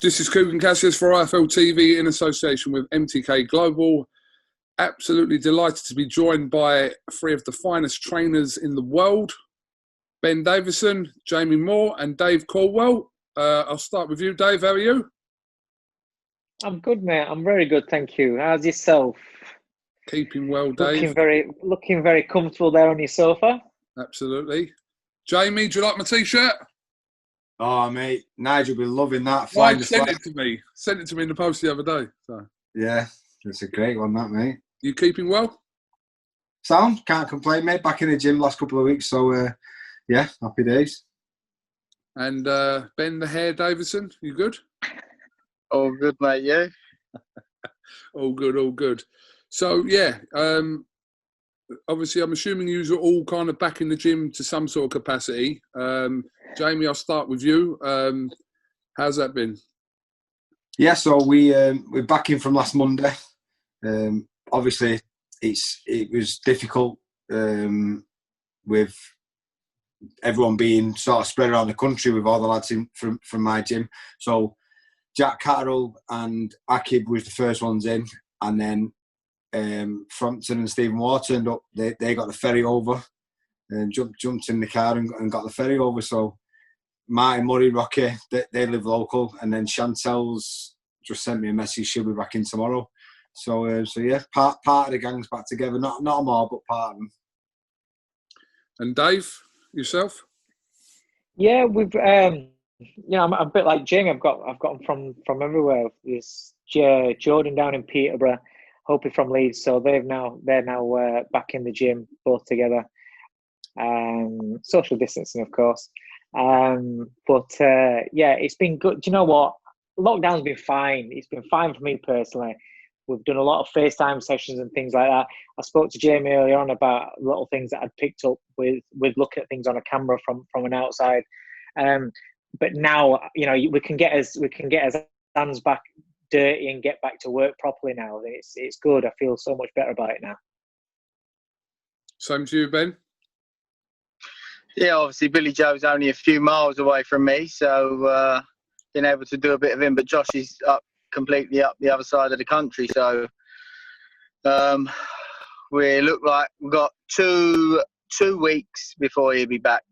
This is KUGAN CASSIUS for IFL TV in association with MTK Global. Absolutely delighted to be joined by three of the finest trainers in the world. Ben Davison, Jamie Moore and Dave Caldwell. I'll start with you, Dave. How are you? I'm good, mate. I'm very good, thank you. How's yourself? Keeping well, Dave. Looking very comfortable there on your sofa. Absolutely. Jamie, do you like my T-shirt? Oh, mate, Nigel will be loving that. Mike sent it to me. Sent it to me in the post the other day. So. Yeah, it's a great one, that, mate. You keeping well? Sound, can't complain, mate. Back in the gym last couple of weeks, so yeah, happy days. And Ben the Hair Davison, you good? All good, mate. You? All good, all good. So yeah, obviously, I'm assuming you are all kind of back in the gym to some sort of capacity. Jamie, I'll start with you. How's that been? Yeah, so we're back in from last Monday. Obviously, it was difficult with everyone being sort of spread around the country with all the lads from my gym. So Jack Catterall and Akib was the first ones in, and then Frampton and Stephen Waugh turned up. They got the ferry over and jumped in the car and got the ferry over. So Marty, Murray, Rocky, they live local, and then Chantel's just sent me a message. She'll be back in tomorrow. So yeah, part of the gang's back together. Not them all, but part of them. And Dave, yourself? Yeah, we've I'm a bit like Jing. I've got them from everywhere. There's Jordan down in Peterborough, Hopi from Leeds. So they're now back in the gym, both together. Social distancing, of course. But it's been good. Do you know what? Lockdown's been fine. It's been fine for me personally. We've done a lot of FaceTime sessions and things like that. I spoke to Jamie earlier on about little things that I'd picked up with looking at things on a camera from an outside. But now, we can get his hands back dirty and get back to work properly now. It's good. I feel so much better about it now. Same to you, Ben? Yeah, obviously Billy Joe's only a few miles away from me, so been able to do a bit of him. But Josh is completely up the other side of the country, so we look like we've got two weeks before he'll be back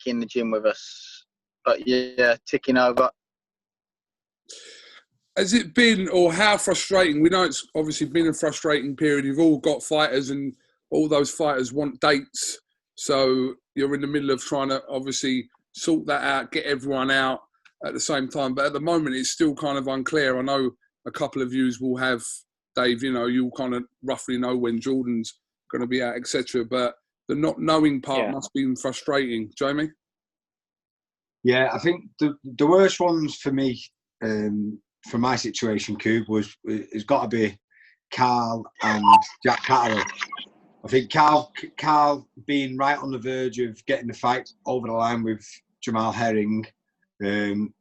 in the gym with us. But yeah, ticking over. Has it been, or how frustrating? We know it's obviously been a frustrating period. You've all got fighters, and all those fighters want dates. So you're in the middle of trying to obviously sort that out, get everyone out at the same time. But at the moment, it's still kind of unclear. I know a couple of yous will have, Dave, you'll kind of roughly know when Jordan's going to be out, etc. But the not knowing part must be frustrating. Jamie? Yeah, I think the worst ones for me, for my situation, has got to be Carl and Jack Catterall. I think Carl being right on the verge of getting the fight over the line with Jamal Herring, being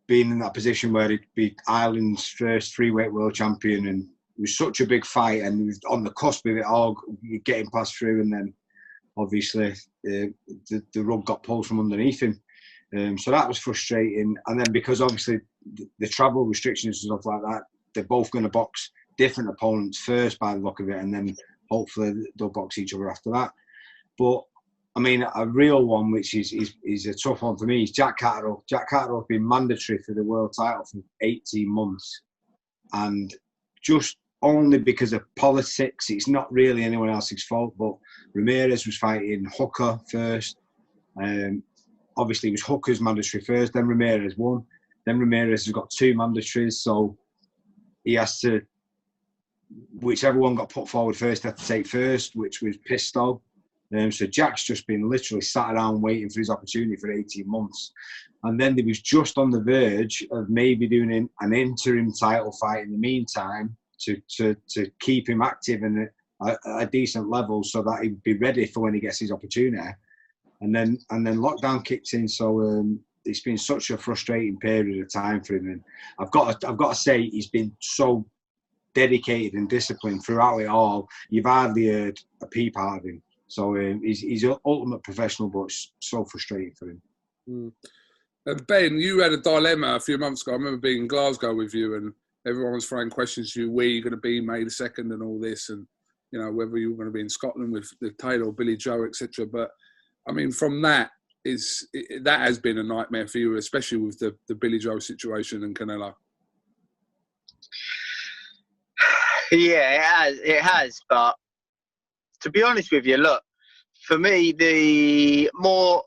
in that position where he'd be Ireland's first freeweight world champion, and it was such a big fight, and he was on the cusp of it all, getting passed through, and then obviously the rug got pulled from underneath him. So that was frustrating. And then because obviously the travel restrictions and stuff like that, they're both going to box different opponents first by the look of it, and then hopefully they'll box each other after that. But I mean, a real one, which is a tough one for me, is Jack Catterall. Jack Catterall has been mandatory for the world title for 18 months. And just only because of politics, it's not really anyone else's fault, but Ramirez was fighting Hooker first. Obviously, it was Hooker's mandatory first, then Ramirez won. Then Ramirez has got two mandatories, so he has to, whichever one got put forward first, had to take first, which was Pistol. So Jack's just been literally sat around waiting for his opportunity for 18 months. And then he was just on the verge of maybe doing an interim title fight in the meantime to keep him active and at a decent level so that he'd be ready for when he gets his opportunity. And then lockdown kicked in, so it's been such a frustrating period of time for him. And I've got to say, he's been so dedicated and disciplined throughout it all. You've hardly heard a peep out of him. So he's an ultimate professional, but it's so frustrating for him. And Ben, you had a dilemma a few months ago. I remember being in Glasgow with you, and everyone was throwing questions to you, where you're going to be May the 2nd and all this, and you know whether you were going to be in Scotland with the Taylor or Billy Joe, etc. But I mean, from that that has been a nightmare for you, especially with the Billy Joe situation and Canelo. Yeah, it has. But to be honest with you, look, for me, the more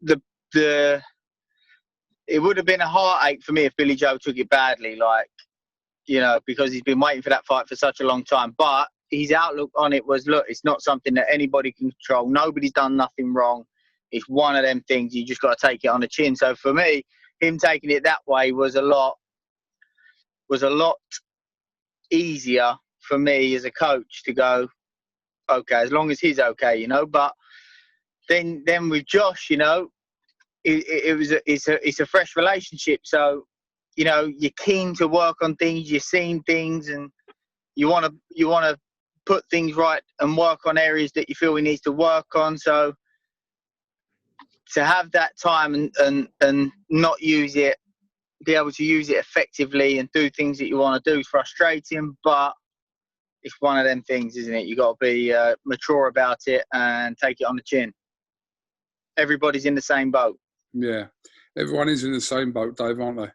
the it would have been a heartache for me if Billy Joe took it badly, like, you know, because he's been waiting for that fight for such a long time. But his outlook on it was, look, it's not something that anybody can control. Nobody's done nothing wrong. It's one of them things. You just got to take it on the chin. So for me, him taking it that way was a lot easier for me as a coach to go, okay, as long as he's okay, you know. But then with Josh, you know, it's a fresh relationship. So, you know, you're keen to work on things, you're seeing things, and you want to put things right and work on areas that you feel he needs to work on. So to have that time and not use it, be able to use it effectively and do things that you want to do is frustrating, but it's one of them things, isn't it? You got to be mature about it and take it on the chin. Everybody's in the same boat. Yeah, everyone is in the same boat, Dave, aren't they?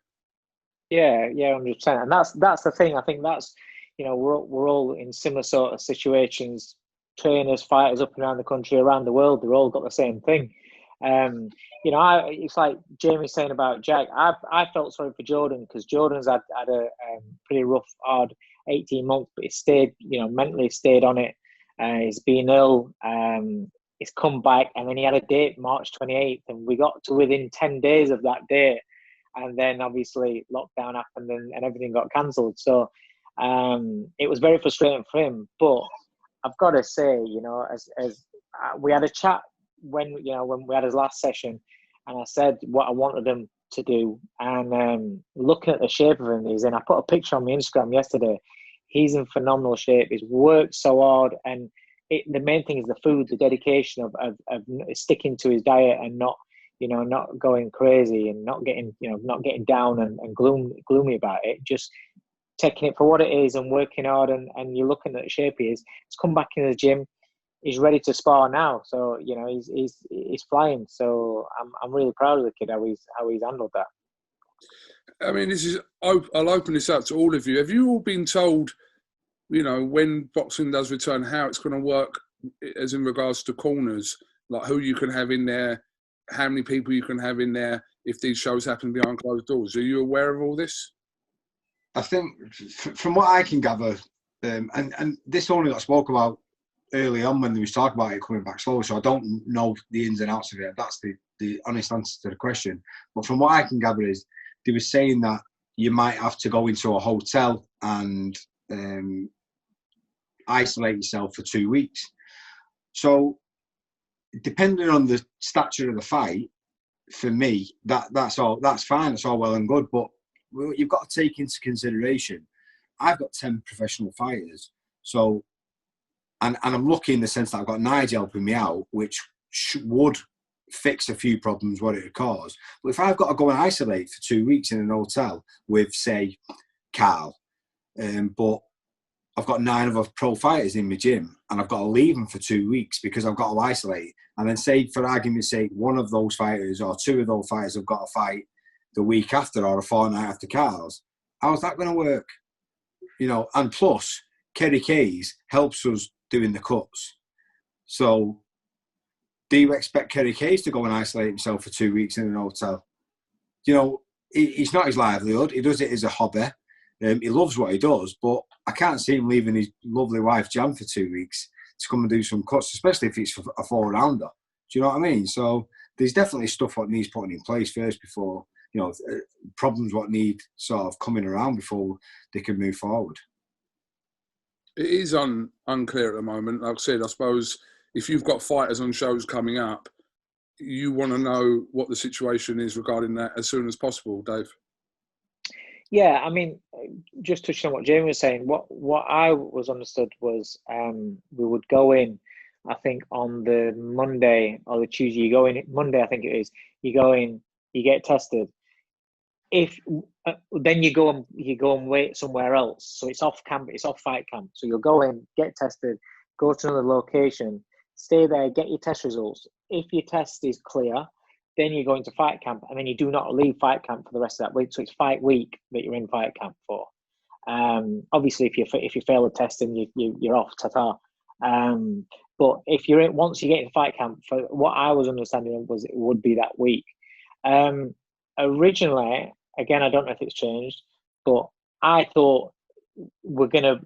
Yeah, 100%. And that's the thing. I think that's, you know, we're all in similar sort of situations. Trainers, fighters up and around the country, around the world, they're all got the same thing. You know, it's like Jamie's saying about Jack. I felt sorry for Jordan, because Jordan's had a pretty rough, hard 18 months, but he stayed, you know, mentally stayed on it. He's been ill. He's come back, and then he had a date March 28th, and we got to within 10 days of that date, and then obviously lockdown happened and everything got cancelled. So it was very frustrating for him. But I've got to say, you know, as we had a chat when we had his last session, and I said what I wanted him to do, and looking at the shape of him he's in, I put a picture on my Instagram yesterday. He's in phenomenal shape. He's worked so hard, and the main thing is the food, the dedication of sticking to his diet and not going crazy and not getting down and gloomy about it. Just taking it for what it is and working hard. And you're looking at the shape he is. He's come back in the gym. He's ready to spar now. So, you know, he's flying. So I'm really proud of the kid, how he's handled that. I mean, I'll open this up to all of you. Have you all been told, you know, when boxing does return, how it's going to work, as in regards to corners, like who you can have in there, how many people you can have in there if these shows happen behind closed doors? Are you aware of all this? I think from what I can gather, and this only got spoke about early on when there was talk about it coming back slowly, so I don't know the ins and outs of it. That's the honest answer to the question. But from what I can gather is they were saying that you might have to go into a hotel and isolate yourself for 2 weeks. So depending on the stature of the fight, for me, that's fine, that's all well and good, but you've got to take into consideration, I've got 10 professional fighters, so and I'm lucky in the sense that I've got Nigel helping me out, which would fix a few problems what it would cause. But if I've got to go and isolate for 2 weeks in an hotel with, say, Carl, but I've got 9 other pro fighters in my gym, and I've got to leave them for 2 weeks because I've got to isolate. And then say, for argument's sake, one of those fighters or 2 of those fighters have got to fight the week after or a fortnight after Carl's. How's that going to work? You know, and plus, Kerry Kays helps us doing the cuts. So, do you expect Kerry Kays to go and isolate himself for 2 weeks in an hotel? You know, it's not his livelihood. He does it as a hobby. He loves what he does, but I can't see him leaving his lovely wife Jan for 2 weeks to come and do some cuts, especially if it's a 4-rounder. Do you know what I mean? So there's definitely stuff what needs putting in place first before, you know, problems what need sort of coming around before they can move forward. It is unclear at the moment. Like I said, I suppose if you've got fighters on shows coming up, you want to know what the situation is regarding that as soon as possible, Dave. Yeah, I mean, just touching on what Jamie was saying, what I was understood was we would go in, I think, on the Monday or the Tuesday. You go in Monday, I think it is. You go in you get tested. If then you go and wait somewhere else, so it's off camp, it's off fight camp. So you'll go in, get tested, go to another location, stay there, get your test results. If your test is clear, then you go into fight camp, and then you do not leave fight camp for the rest of that week. So it's fight week that you're in fight camp for. Obviously, if you fail the test, then you're off. Ta-ta. But if you're in, once you get in fight camp, for what I was understanding was it would be that week. Originally, again, I don't know if it's changed, but I thought we're gonna,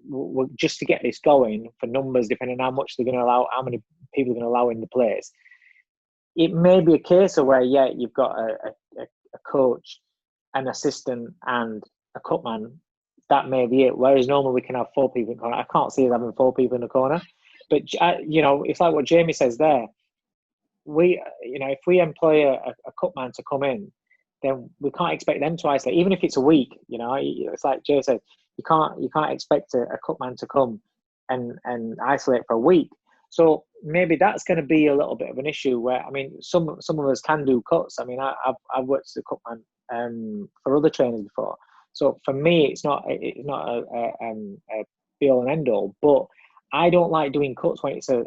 we're just to get this going for numbers, depending on how much they're going to allow, how many people are going to allow in the place. It may be a case of where, you've got a coach, an assistant, and a cutman. That may be it. Whereas normally we can have 4 people in the corner. I can't see us having 4 people in the corner. But it's like what Jamie says there. If we employ a cutman to come in, then we can't expect them to isolate, even if it's a week. It's like Jay said, you can't expect a cutman to come and isolate for a week. So maybe that's going to be a little bit of an issue. Where some of us can do cuts. I've worked as a cutman for other trainers before. So for me, it's not a be all and end all. But I don't like doing cuts when it's an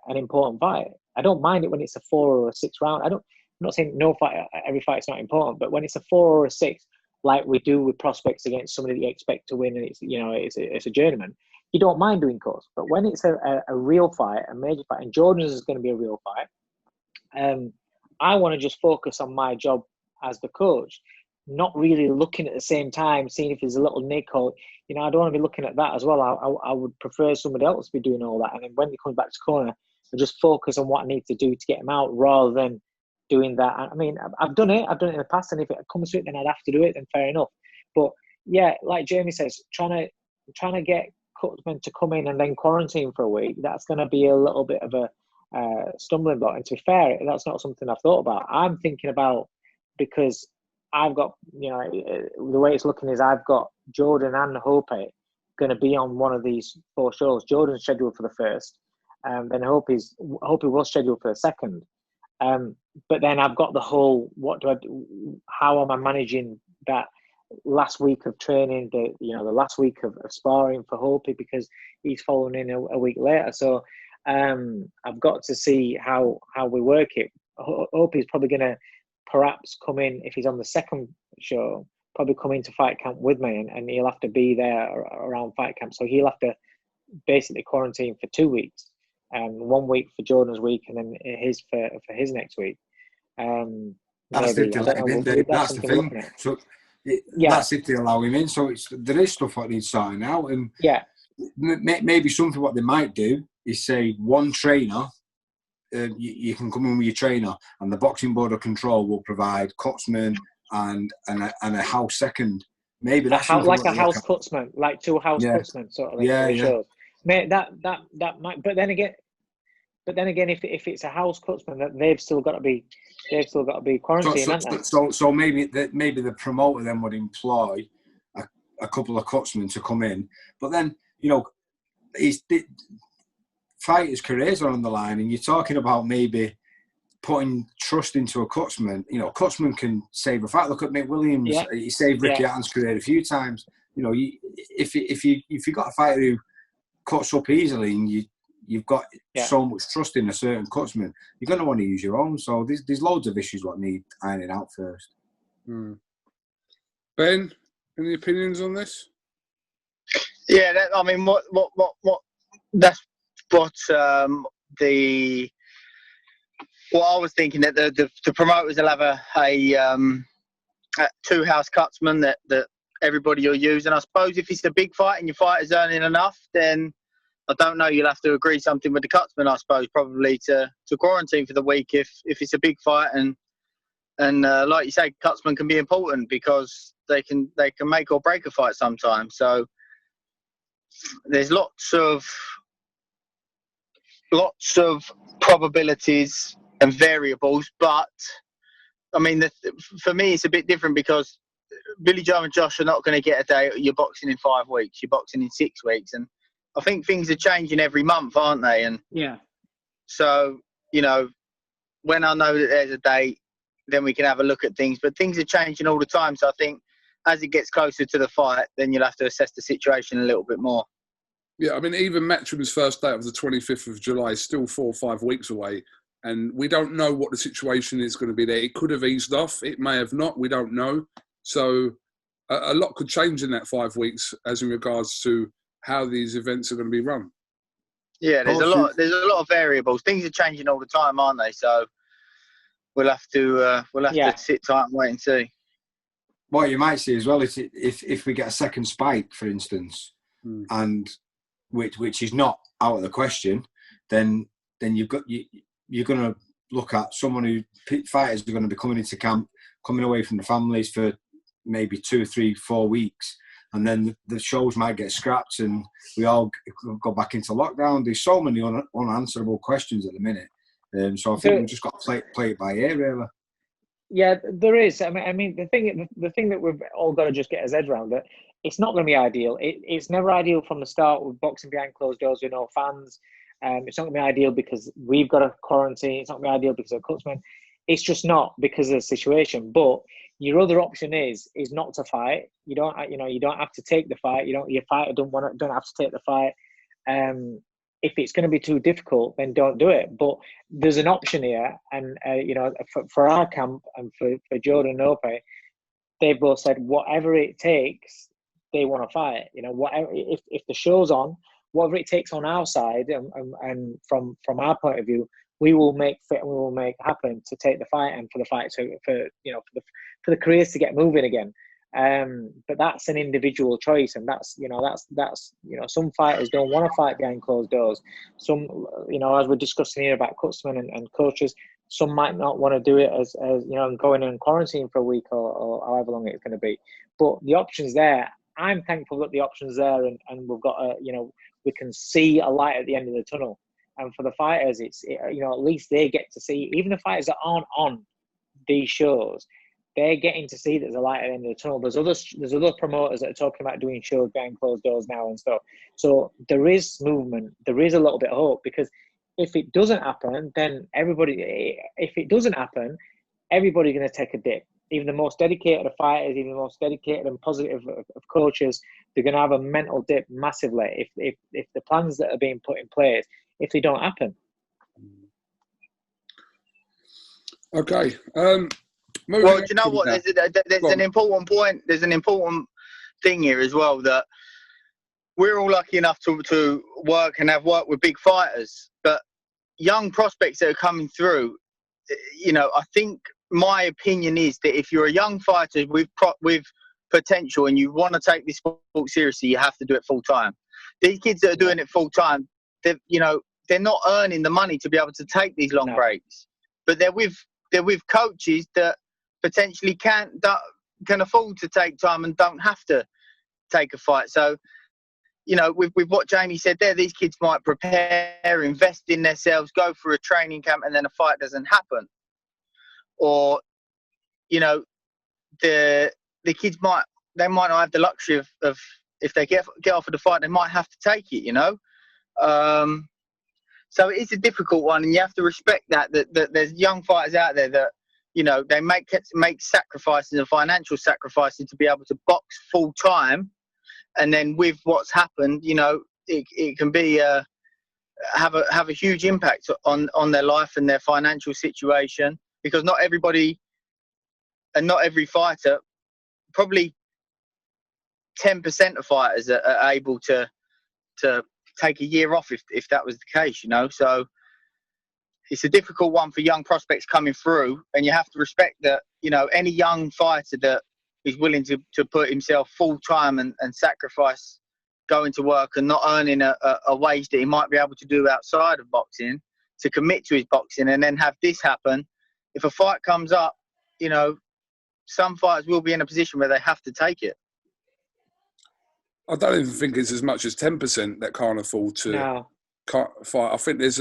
important fight. I don't mind it when it's a 4 or a 6 round. I'm not saying no fight, every fight's not important, but when it's a 4 or a 6, like we do with prospects against somebody that you expect to win, and it's a journeyman, you don't mind doing cuts. But when it's a real fight, a major fight, and Jordan's is going to be a real fight, I want to just focus on my job as the coach, not really looking at the same time, seeing if there's a little nick or, I don't want to be looking at that as well. I would prefer somebody else to be doing all that. And then when he comes back to corner, I just focus on what I need to do to get him out rather than doing that. I've done it in the past, and if it comes to it, then I'd have to do it, then fair enough. But yeah, like Jamie says, trying to get cutmen to come in and then quarantine for a week, that's going to be a little bit of a stumbling block. And to be fair, that's not something I've thought about. I'm thinking about, because I've got, the way it's looking is I've got Jordan and Hope going to be on one of these 4 shows. Jordan's scheduled for the first, then Hope was scheduled for the second. But then I've got the whole, what do I do? How am I managing that last week of training, the last week of sparring for Hope, because he's following in a week later. So I've got to see how we work it. Hope is probably going to perhaps come in, if he's on the second show, probably come into fight camp with me, and he'll have to be there around fight camp. So he'll have to basically quarantine for 2 weeks, 1 week for Jordan's week, and then his for his next week. That's if they let him in. That's the thing. So that's if they allow him in. So there is stuff that needs sorting out, and maybe something what they might do is say one trainer. You can come in with your trainer, and the boxing board of control will provide cutsmen and a house second. Maybe that's like a house cutsman, like 2 house cutsmen, sort of thing. Shows. Mate, that might. But then again, if it's a house cutsman, that they've still got to be quarantined. So maybe the promoter then would employ a couple of cutsmen to come in, but then fighters' careers are on the line, and you're talking about maybe putting trust into a cutsman. Cutsman can save a fight. Look at Mick Williams; he saved Ricky Hatton's career a few times. If you got a fighter who cuts up easily, and you've got so much trust in a certain cutsman, you're going to want to use your own. So there's loads of issues what need ironing out first. Ben, any opinions on this? Yeah, that's what I was thinking, that the promoters will have a 2 house cutsman that everybody will use. And I suppose if it's a big fight and your fighter's earning enough, then I don't know, you'll have to agree something with the cutsman, I suppose, probably to quarantine for the week if it's a big fight. And like you say, cutsmen can be important because they can make or break a fight sometimes. So there's lots of probabilities and variables, but for me it's a bit different, because Billy Joe and Josh are not going to get a day. You're boxing in 5 weeks, you're boxing in 6 weeks, and I think things are changing every month, aren't they? And so when I know that there's a date, then we can have a look at things. But things are changing all the time. So I think as it gets closer to the fight, then you'll have to assess the situation a little bit more. Yeah, I mean, even Matchroom's first date of the 25th of July is still 4 or 5 weeks away. And we don't know what the situation is going to be there. It could have eased off. It may have not. We don't know. So a lot could change in that 5 weeks as in regards to how these events are going to be run. Yeah, there's a lot of variables. Things are changing all the time, aren't they? So we'll have to sit tight and wait and see. What you might see as well is if we get a second spike, for instance, and which is not out of the question, then you're going to look at someone who fighters are going to be coming into camp, coming away from the families for maybe 2, 3, 4 weeks, and then the shows might get scrapped and we all go back into lockdown. There's so many unanswerable questions at the minute, so I think we've just got to play it by ear, really. Yeah, there is. I mean, the thing that we've all got to just get our heads around it. It's not going to be ideal. It's never ideal from the start with boxing behind closed doors with no fans. It's not going to be ideal because we've got a quarantine. It's not going to be ideal because of Cutsman. It's just not because of the situation. But your other option is not to fight. You don't have to take the fight. Your fighter don't have to take the fight. If it's going to be too difficult, then don't do it. But there's an option here, and for our camp and for Jordan and Ope, they both said whatever it takes, they want to fight. Whatever if the show's on, whatever it takes on our side, and from our point of view, we will make fit and we will make happen to take the fight and for the fight for the careers to get moving again. But that's an individual choice, and that's some fighters don't want to fight behind closed doors. Some, as we're discussing here about Cutsman and coaches, some might not want to do it as going in quarantine for a week or however long it's going to be. But the option's there. I'm thankful that the option's there, and we've got we can see a light at the end of the tunnel. And for the fighters, at least they get to see, even the fighters that aren't on these shows, they're getting to see there's a light at the end of the tunnel. There's other promoters that are talking about doing shows behind closed doors now and stuff. So there is movement. There is a little bit of hope, because if it doesn't happen, then everybody's going to take a dip. Even the most dedicated of fighters, even the most dedicated and positive of coaches, they're going to have a mental dip massively if the plans that are being put in place, if they don't happen. Okay. Well, do you know what? There's an important point. There's an important thing here as well, that we're all lucky enough to work and have worked with big fighters, but young prospects that are coming through, I think my opinion is that if you're a young fighter with potential and you want to take this sport seriously, you have to do it full time. These kids that are doing it full time, they're not earning the money to be able to take these long breaks, but they're with coaches that potentially can afford to take time and don't have to take a fight. So, with what Jamie said there, these kids might prepare, invest in themselves, go for a training camp, and then a fight doesn't happen. Or, the kids might not have the luxury of if they get offered a fight, they might have to take it, So it is a difficult one, and you have to respect that there's young fighters out there that, they make sacrifices and financial sacrifices to be able to box full time. And then with what's happened, it can be have a huge impact on their life and their financial situation, because not everybody and not every fighter, probably 10% of fighters are able to take a year off if that was the case, So it's a difficult one for young prospects coming through, and you have to respect that, any young fighter that is willing to put himself full time and sacrifice going to work and not earning a wage that he might be able to do outside of boxing, to commit to his boxing and then have this happen. If a fight comes up, some fighters will be in a position where they have to take it. I don't even think it's as much as 10% that can't afford to fight. I think there's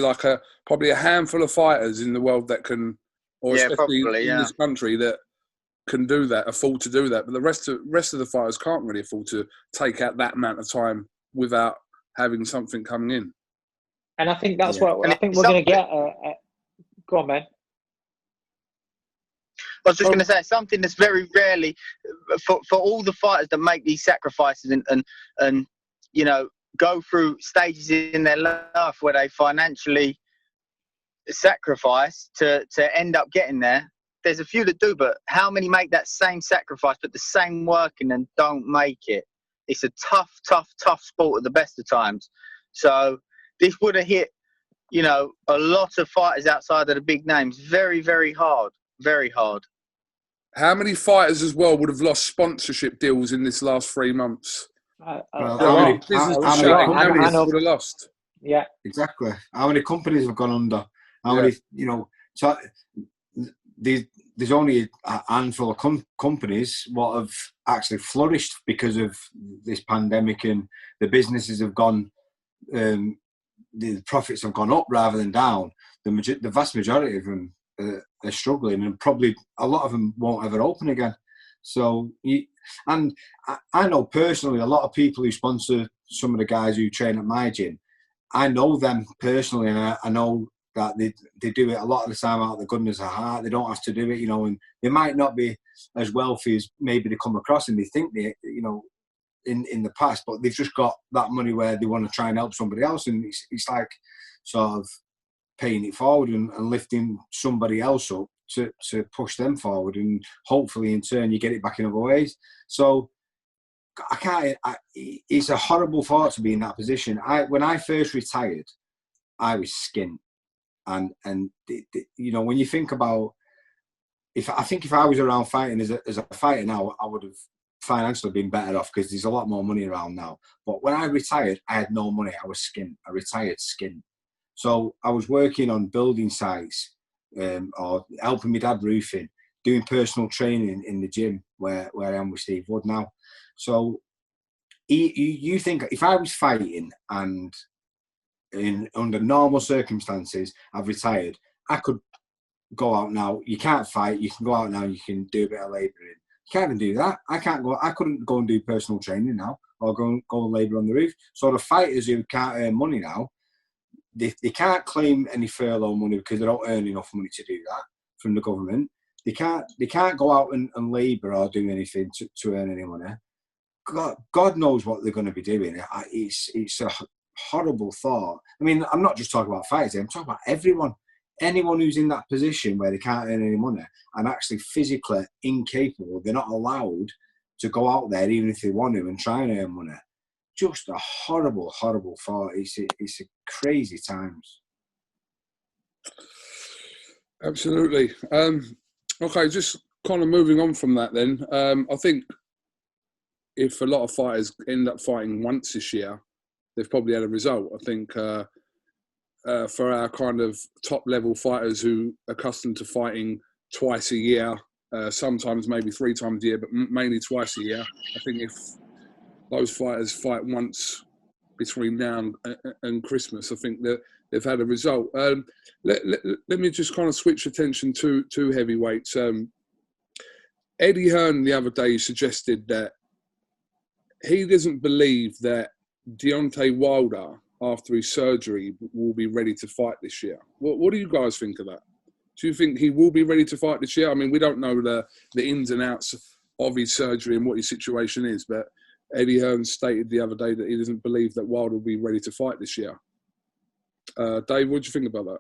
probably a handful of fighters in the world that can, or especially in this country, that can do that, afford to do that. But the rest of the fighters can't really afford to take out that amount of time without having something coming in. And I think that's what I think we're going to get. Go on, man. I was just going to say something that's very rarely for all the fighters that make these sacrifices and you know, go through stages in their life where they financially sacrifice to end up getting there. There's a few that do, but how many make that same sacrifice, put the same work in and don't make it? It's a tough sport at the best of times. So this would have hit, you know, a lot of fighters outside of the big names very, very hard. Very hard. How many fighters as well would have lost sponsorship deals in this last 3 months? How How many many companies would have lost? Yeah, exactly? How many companies have gone under? How many, you know? So there's only a handful of companies what have actually flourished because of this pandemic, and the businesses have gone. The profits have gone up rather than down. The vast majority of them are struggling, and probably a lot of them won't ever open again. So, and I know personally a lot of people who sponsor some of the guys who train at my gym. I know them personally, and I know that they do it a lot of the time out of the goodness of heart. They don't have to do it, you know, and they might not be as wealthy as maybe they come across and they think they, you know, in the past, but they've just got that money where they want to try and help somebody else, and it's like sort of paying it forward and lifting somebody else up to push them forward, and hopefully in turn you get it back in other ways. So it's a horrible thought to be in that position. When I first retired, I was skint, and you know, when you think about, if I was around fighting as a fighter now, I would have financially been better off because there's a lot more money around now. But when I retired, I had no money. I was skint. I retired skint. So I was working on building sites, or helping my dad roofing, doing personal training in the gym where I am with Steve Wood now. So you think if I was fighting and under normal circumstances, I've retired, I could go out now. You can't fight. You can go out now. You can do a bit of labouring. You can't even do that. I couldn't go and do personal training now, or go and labour on the roof. So the fighters who can't earn money now, they can't claim any furlough money because they don't earn enough money to do that from the government. They can't go out and labour or do anything to earn any money. God knows what they're going to be doing. It's a horrible thought. I mean, I'm not just talking about fighters. I'm talking about everyone. Anyone who's in that position where they can't earn any money and actually physically incapable, they're not allowed to go out there even if they want to and try and earn money. Just a horrible, horrible thought. It's a crazy times. Absolutely. Okay, just kind of moving on from that then. I think if a lot of fighters end up fighting once this year, they've probably had a result. I think for our kind of top level fighters who are accustomed to fighting twice a year, sometimes maybe 3 times a year, but mainly twice a year, I think if those fighters fight once between now and Christmas, I think that they've had a result. Let me just kind of switch attention to heavyweights. Eddie Hearn the other day suggested that he doesn't believe that Deontay Wilder, after his surgery, will be ready to fight this year. What do you guys think of that? Do you think he will be ready to fight this year? I mean, we don't know the ins and outs of his surgery and what his situation is, but Eddie Hearn stated the other day that he doesn't believe that Wilder will be ready to fight this year. Dave, what do you think about that?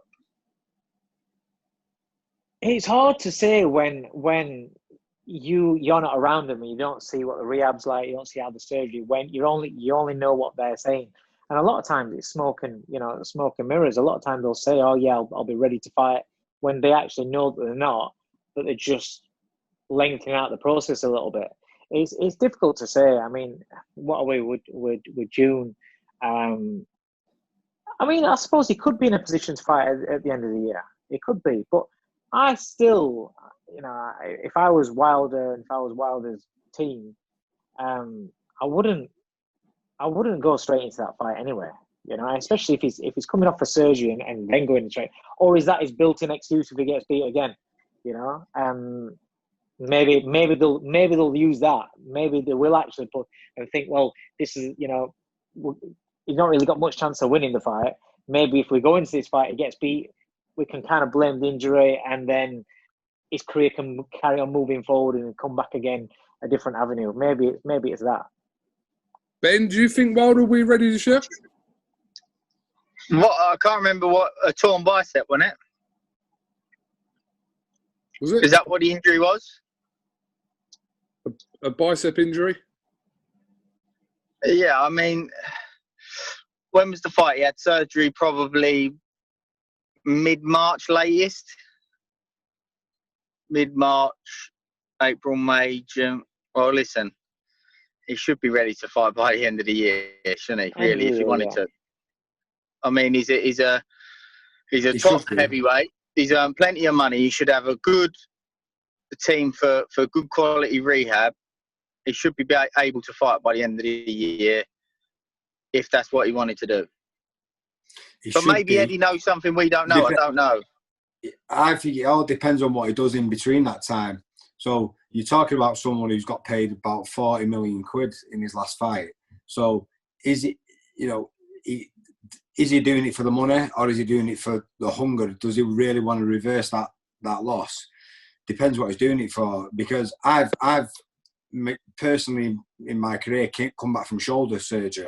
It's hard to say when you're not around them and you don't see what the rehab's like, you don't see how the surgery went. You only know what they're saying, and a lot of times it's smoke and mirrors. A lot of times they'll say, "Oh yeah, I'll be ready to fight," when they actually know that they're not, but they're just lengthening out the process a little bit. It's difficult to say. I mean, what are we with June? I mean, I suppose he could be in a position to fight at the end of the year. It could be, but I still, if I was Wilder and if I was Wilder's team, I wouldn't go straight into that fight anyway. Especially if he's coming off a surgery and then going to train, or is that his built-in excuse if he gets beat again? Maybe they'll use that. Maybe they will actually put and think, well, this is he's not really got much chance of winning the fight. Maybe if we go into this fight, he gets beat, we can kind of blame the injury, and then his career can carry on moving forward and come back again a different avenue. Maybe it's that. Ben, do you think Wilder will be ready this year? What, I can't remember what, a torn bicep, wasn't it? Was it? Is that what the injury was? A bicep injury? Yeah, I mean, when was the fight? He had surgery probably mid-March latest. Mid-March, April, May, June. Well, listen, he should be ready to fight by the end of the year, shouldn't he? Really, if he wanted to. I mean, he's a top heavyweight. He's earned plenty of money. He should have a good team for good quality rehab. He should be able to fight by the end of the year if that's what he wanted to do. But maybe Eddie knows something we don't know. I don't know. I think it all depends on what he does in between that time. So you're talking about someone who's got paid about 40 million quid in his last fight. So is it, is he doing it for the money or is he doing it for the hunger? Does he really want to reverse that loss? Depends what he's doing it for. Because I've personally in my career come back from shoulder surgery.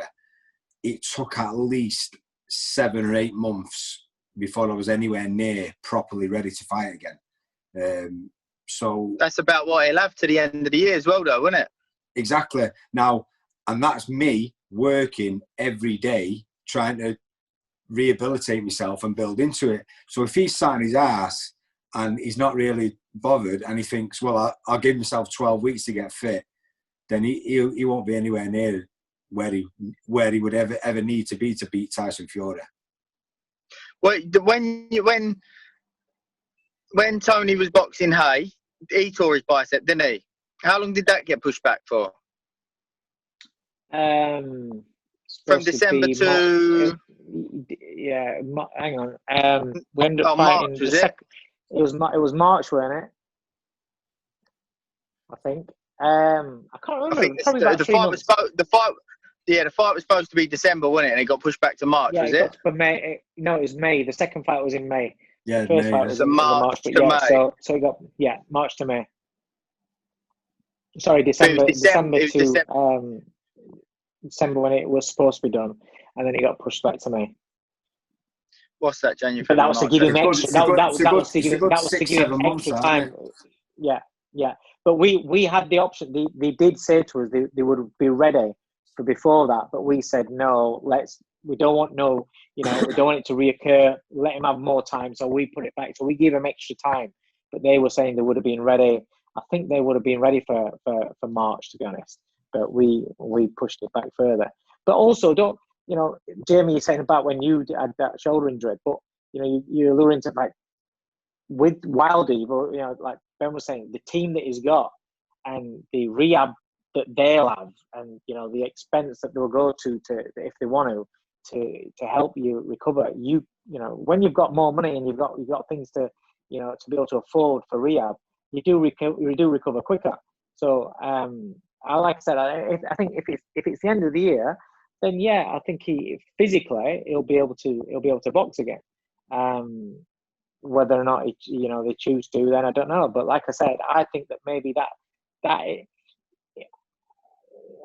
It took at least 7 or 8 months before I was anywhere near properly ready to fight again. So that's about what he'll have to the end of the year as well, though, isn't it? Exactly. Now, and that's me working every day trying to rehabilitate myself and build into it. So if he's sat on his ass and he's not really bothered and he thinks, well, I'll give myself 12 weeks to get fit, then he won't be anywhere near where he would ever need to be to beat Tyson Fury. Well, when Tony was boxing Hay, he tore his bicep, didn't he? How long did that get pushed back for? From December to hang on. We ended up fighting. March, was it? It was March, wasn't it? I think. I can't remember. I think the fight was supposed to be December, wasn't it? And it got pushed back to March, was it? For May. No, it was May. The second fight was in May. Yeah, the first fight was in March to May. So it got March to May. Sorry, December when it was supposed to be done, and then it got pushed back to May. What's that, January? But that was to give him extra. That was to give him extra time. Yeah. But we had the option. They did say to us they would be ready for before that, but we said no. We don't want we don't want it to reoccur. Let him have more time, so we put it back. So we give him extra time. But they were saying they would have been ready. I think they would have been ready for March, to be honest. But we pushed it back further. But also, Jamie, you're saying about when you had that shoulder injury, but you're alluring to with Wilder, like Ben was saying, the team that he's got and the rehab that they'll have, and the expense that they'll go to if they want to help you recover. When you've got more money and you've got things to to be able to afford for rehab, you do recover quicker. So like I said, I think if it's the end of the year, then I think he'll be able to box again. Whether or not they choose to, then I don't know. But like I said, I think that maybe that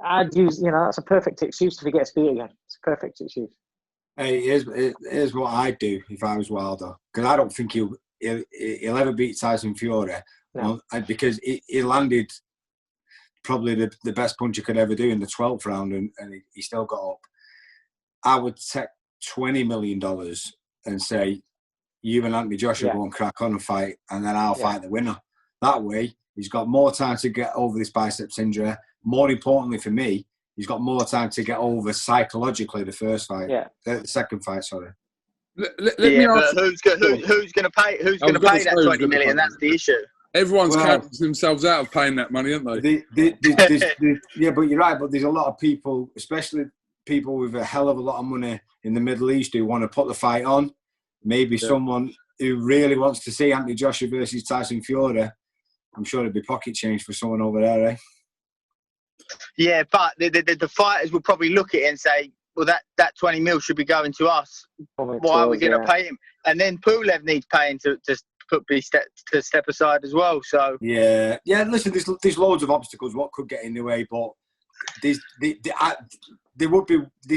I'd use that's a perfect excuse if he gets beat again. It's a perfect excuse. Hey, here's what I'd do if I was Wilder, because I don't think he'll ever beat Tyson Fury. No. Because he landed probably the best punch he could ever do in the 12th round, and he still got up. I would take $20 million and say, you and Anthony Joshua go and crack on and fight, and then I'll fight the winner. That way, he's got more time to get over this biceps injury. More importantly for me, he's got more time to get over psychologically the first fight. The second fight, sorry. But who's going to pay? Who's going to pay that 20 million? That's the issue. Everyone's counting themselves out of paying that money, aren't they? Yeah, but you're right. But there's a lot of people, especially people with a hell of a lot of money in the Middle East, who want to put the fight on. Maybe someone who really wants to see Anthony Joshua versus Tyson Fury. I'm sure it'd be pocket change for someone over there, eh? Yeah, but the fighters will probably look at it and say, well, that 20 mil should be going to us. Why are we going to pay him? And then Pulev needs paying to to step aside as well. So yeah. Listen, there's loads of obstacles what could get in the way, but there's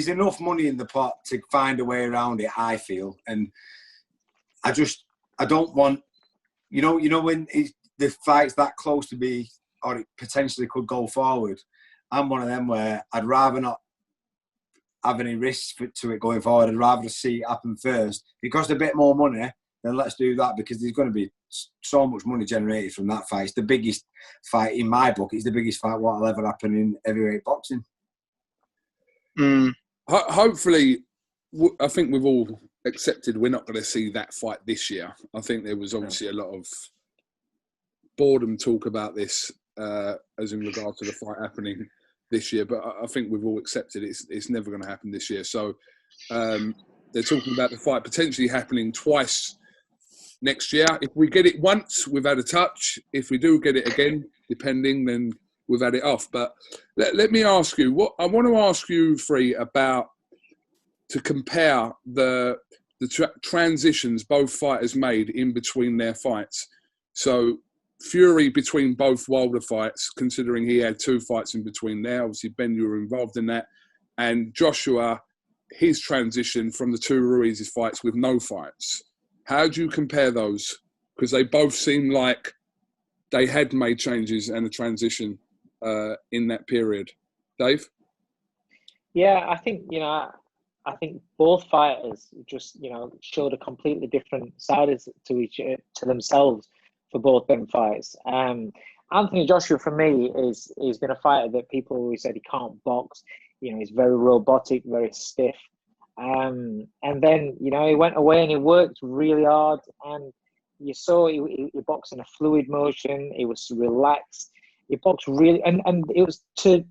enough money in the pot to find a way around it, I feel, and I don't want, when the fight's that close to be, or it potentially could go forward. I'm one of them where I'd rather not have any risks to it going forward. I'd rather see it happen first. If it costs a bit more money, then let's do that, because there's going to be so much money generated from that fight. It's the biggest fight in my book. It's the biggest fight what will ever happen in heavyweight boxing. Hopefully, I think we've all accepted we're not going to see that fight this year. I think there was obviously a lot of boredom talk about this as in regard to the fight happening this year, but I think we've all accepted it's never going to happen this year. So they're talking about the fight potentially happening twice next year. If we get it once, we've had a touch. If we do get it again, depending, then we've had it off. But let me ask you, I want to ask you three about, to compare the transitions both fighters made in between their fights. So Fury between both Wilder fights, considering he had 2 fights in between there. Obviously, Ben, you were involved in that. And Joshua, his transition from the 2 Ruiz's fights with no fights. How do you compare those? Because they both seem like they had made changes and a transition in that period. Dave? Yeah, I think, I think both fighters just, showed a completely different side to themselves for both them fights. Anthony Joshua, for me, he's been a fighter that people always said he can't box. He's very robotic, very stiff. And then, he went away and he worked really hard, and you saw he boxed in a fluid motion. He was relaxed. He boxed really, and it was to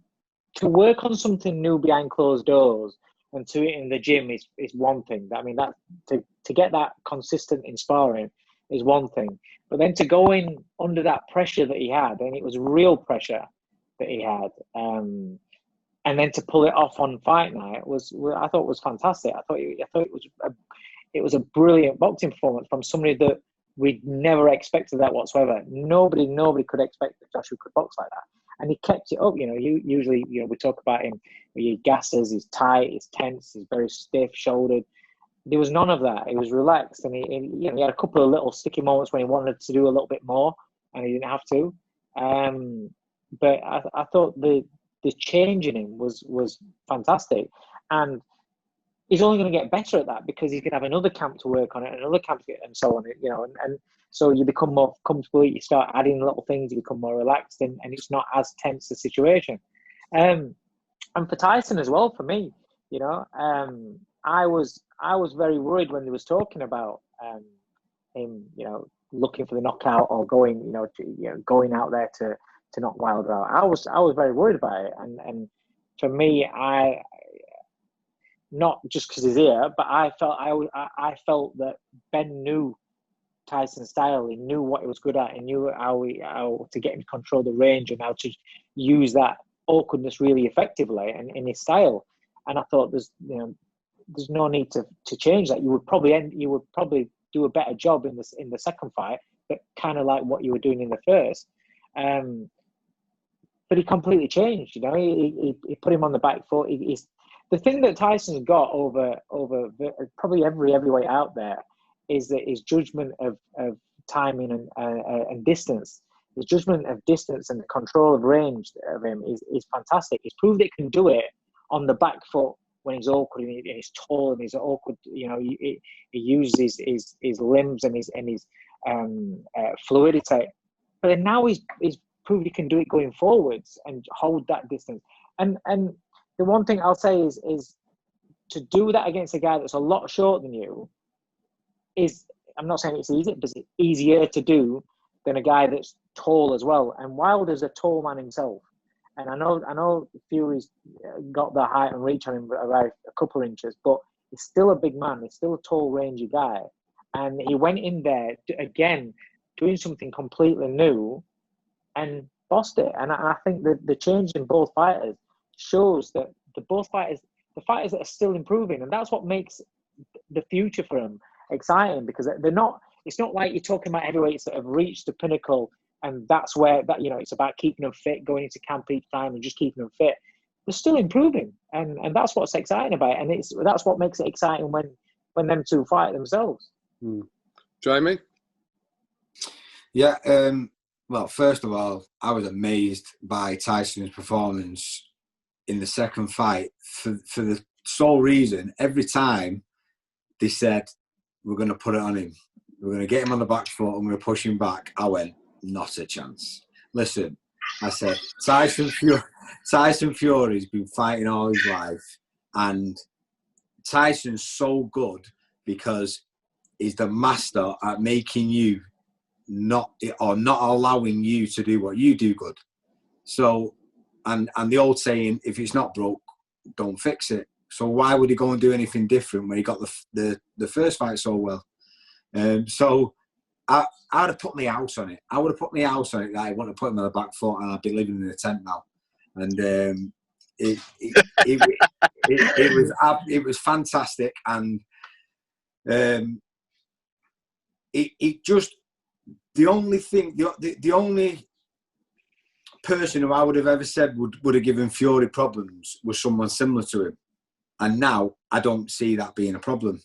work on something new behind closed doors and to it in the gym is one thing. I mean, that to get that consistent in sparring is one thing, but then to go in under that pressure that he had, and it was real pressure that he had, and then to pull it off on fight night I thought was fantastic. I thought it was a brilliant boxing performance from somebody that we'd never expected that whatsoever. Nobody could expect that Joshua could box like that, and he kept it up. Usually we talk about him. He gasses, he's tight, he's tense, he's very stiff shouldered. There was none of that. He was relaxed, and he had a couple of little sticky moments when he wanted to do a little bit more, and he didn't have to. But I thought the change in him was fantastic, and he's only going to get better at that because he can have another camp to work on it, another camp and so on. And so you become more comfortable. You start adding little things. You become more relaxed, and it's not as tense a situation. And for Tyson as well, for me, I was very worried when he was talking about him, looking for the knockout or going, going out there to knock Wilder out. I was very worried about it, and for me, I not just because he's here, but I felt that Ben knew Tyson's style. He knew what he was good at. He knew how to get him to control the range and how to use that awkwardness really effectively and in his style. And I thought there's no need to change that. You would probably do a better job in the second fight, but kind of like what you were doing in the first. But he completely changed. He put him on the back foot. He's the thing that Tyson's got over probably every heavyweight out there is that his judgment of timing and distance. His judgment of distance and the control of range of him is fantastic. He's proved it can do it on the back foot when he's awkward and he's tall and he's awkward. He uses his limbs and his fluidity. But then now he's proved he can do it going forwards and hold that distance. And the one thing I'll say is to do that against a guy that's a lot shorter than you is, I'm not saying it's easy, but it's easier to do than a guy that's tall as well. And Wilder's a tall man himself. And I know Fury's got the height and reach on him by a couple of inches, but he's still a big man. He's still a tall, rangy guy. And he went in there, again, doing something completely new and bossed it. And I think that the change in both fighters shows that the fighters that are still improving, and that's what makes the future for them exciting, because they're not. it's not like you're talking about heavyweights that have reached the pinnacle, and that's where that it's about keeping them fit, going into camp each time, and just keeping them fit. They're still improving, and that's what's exciting about it, and that's what makes it exciting when them two fight themselves. Jamie? Yeah. Well, first of all, I was amazed by Tyson's performance in the second fight for the sole reason, every time they said, we're going to put it on him, we're going to get him on the back foot, and we're going to push him back, I went, not a chance. Listen, I said, Tyson Fury's been fighting all his life, and Tyson's so good because he's the master at making you not allowing you to do what you do good. So, and the old saying, if it's not broke, don't fix it. So why would he go and do anything different when he got the first fight so well? So I'd have put my house on it. I would have put my house on it that I want to put him on the back foot, and I'd be living in a tent now. And it was fantastic, and it just, the only person who I would have ever said would have given Fury problems was someone similar to him, and now I don't see that being a problem.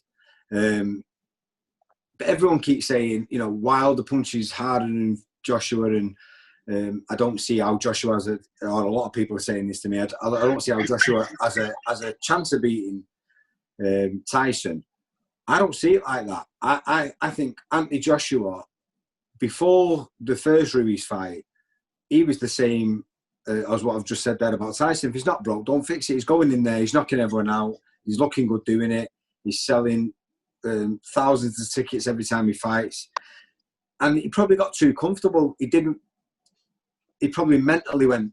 But everyone keeps saying, Wilder punches harder than Joshua, and I don't see how Joshua or a lot of people are saying this to me. I don't see how Joshua has a chance of beating Tyson. I don't see it like that. I think Anthony Joshua, before the first Ruiz fight, he was the same as what I've just said there about Tyson. If he's not broke, don't fix it. He's going in there, he's knocking everyone out, he's looking good doing it, he's selling thousands of tickets every time he fights. And he probably got too comfortable. He probably mentally went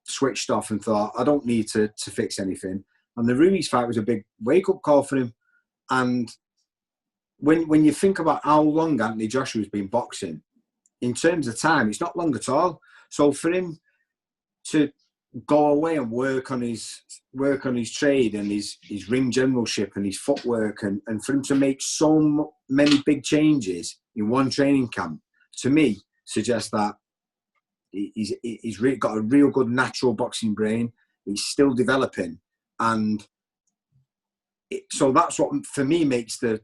switched off and thought, I don't need to fix anything. And the Ruiz fight was a big wake-up call for him. And when you think about how long Anthony Joshua's been boxing, in terms of time, it's not long at all. So for him to go away and work on his trade and his ring generalship and his footwork, and for him to make so many big changes in one training camp, to me, suggests that he's really got a real good natural boxing brain. He's still developing, and so that's what for me makes the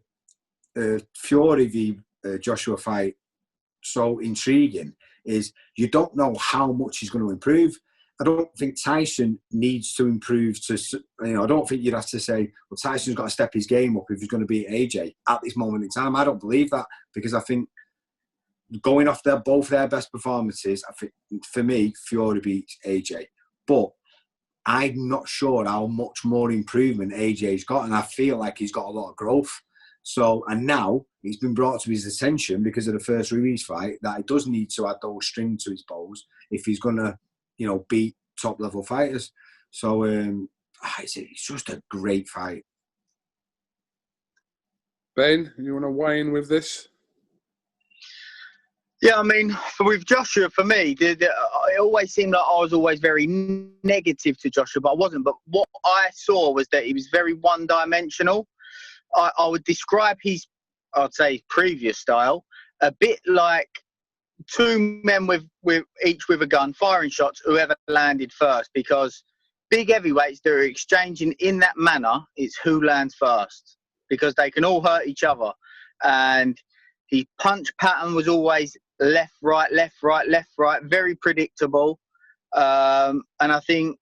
Fury v Joshua fight so intriguing. Is you don't know how much he's going to improve. I don't think Tyson needs to improve I don't think you'd have to say, well, Tyson's got to step his game up if he's going to beat AJ at this moment in time. I don't believe that, because I think going off both their best performances, I think for me, Fury beats AJ. But I'm not sure how much more improvement AJ's got, and I feel like he's got a lot of growth. So, and now it's been brought to his attention because of the first Ruiz fight that he does need to add those strings to his bows if he's going to, beat top level fighters. So it's just a great fight. Ben, you want to weigh in with this? Yeah, I mean, with Joshua, for me, it always seemed like I was always very negative to Joshua, but I wasn't. But what I saw was that he was very one-dimensional. I would describe I'd say, previous style, a bit like two men with each with a gun firing shots, whoever landed first, because big heavyweights that are exchanging in that manner, it's who lands first, because they can all hurt each other. And his punch pattern was always left, right, left, right, left, right, very predictable. And I think,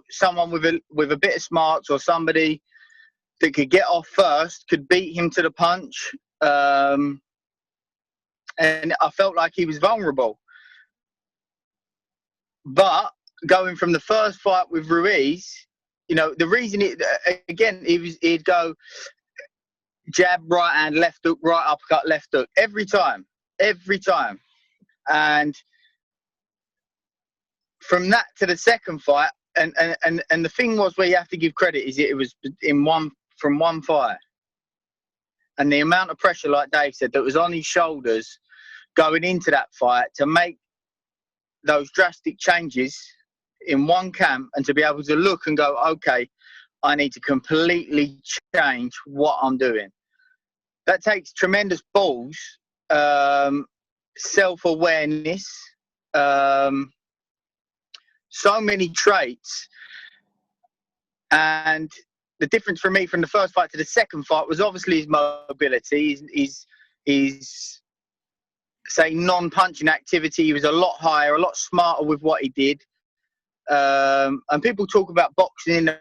someone with a bit of smarts, or somebody that could get off first, could beat him to the punch. And I felt like he was vulnerable. But going from the first fight with Ruiz, the reason he'd go jab, right hand, left hook, right uppercut, left hook, every time. And from that to the second fight, and the thing was, where you have to give credit, is it was from one fight. And the amount of pressure, like Dave said, that was on his shoulders going into that fight to make those drastic changes in one camp, and to be able to look and go, okay, I need to completely change what I'm doing. that takes tremendous balls, self-awareness, so many traits. And the difference for me from the first fight to the second fight was obviously his mobility, his say non-punching activity. He was a lot higher, a lot smarter with what he did. And people talk about boxing in a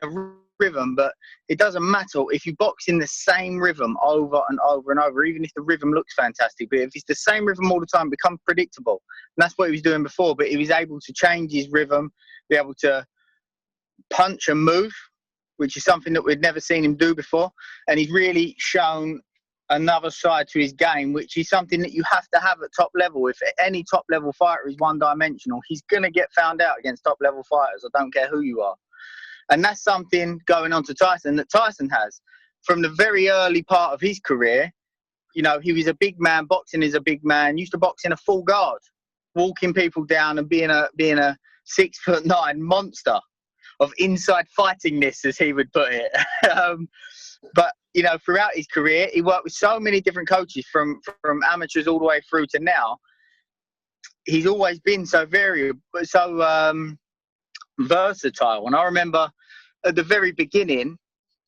rhythm, but it doesn't matter if you box in the same rhythm over and over and over, even if the rhythm looks fantastic. But if it's the same rhythm all the time, it becomes predictable. And that's what he was doing before. But he was able to change his rhythm, be able to punch and move, which is something that we'd never seen him do before. And he's really shown another side to his game, which is something that you have to have at top level. If any top level fighter is one-dimensional, he's going to get found out against top level fighters. I don't care who you are. And that's something going on to Tyson that Tyson has. From the very early part of his career, you know, he was a big man, boxing is a big man, used to box in a full guard, walking people down and being a 6'9" monster of inside fightingness, as he would put it. But, you know, throughout his career, he worked with so many different coaches from amateurs all the way through to now. He's always been so variable, so versatile. And I remember at the very beginning,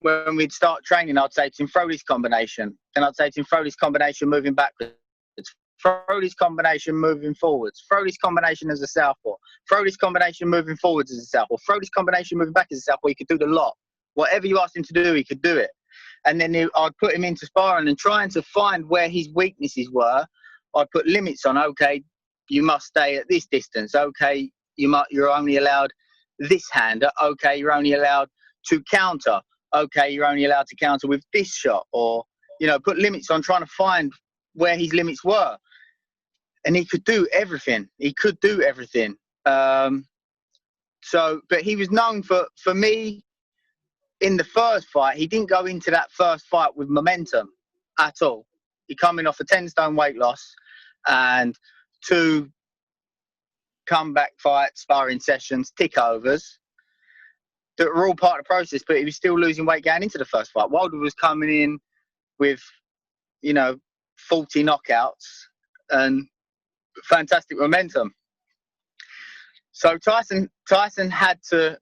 when we'd start training, I'd say to him, throw this combination. And I'd say to him, throw this combination moving backwards. Throw this combination moving forwards. Throw this combination as a southpaw. Throw this combination moving forwards as a southpaw. Throw this combination moving back as a southpaw. He could do the lot. Whatever you asked him to do, he could do it. And then I'd put him into sparring and trying to find where his weaknesses were. I'd put limits on. Okay, you must stay at this distance. Okay, you're only allowed this hand. Okay, you're only allowed to counter. Okay, you're only allowed to counter with this shot. Or, you know, put limits on, trying to find where his limits were. And he could do everything. He could do everything. But he was known for me, in the first fight, he didn't go into that first fight with momentum at all. He coming off a 10-stone weight loss and 2 comeback fights, sparring sessions, tick-overs that were all part of the process, but he was still losing weight going into the first fight. Wilder was coming in with, you know, 40 knockouts and fantastic momentum. So Tyson had to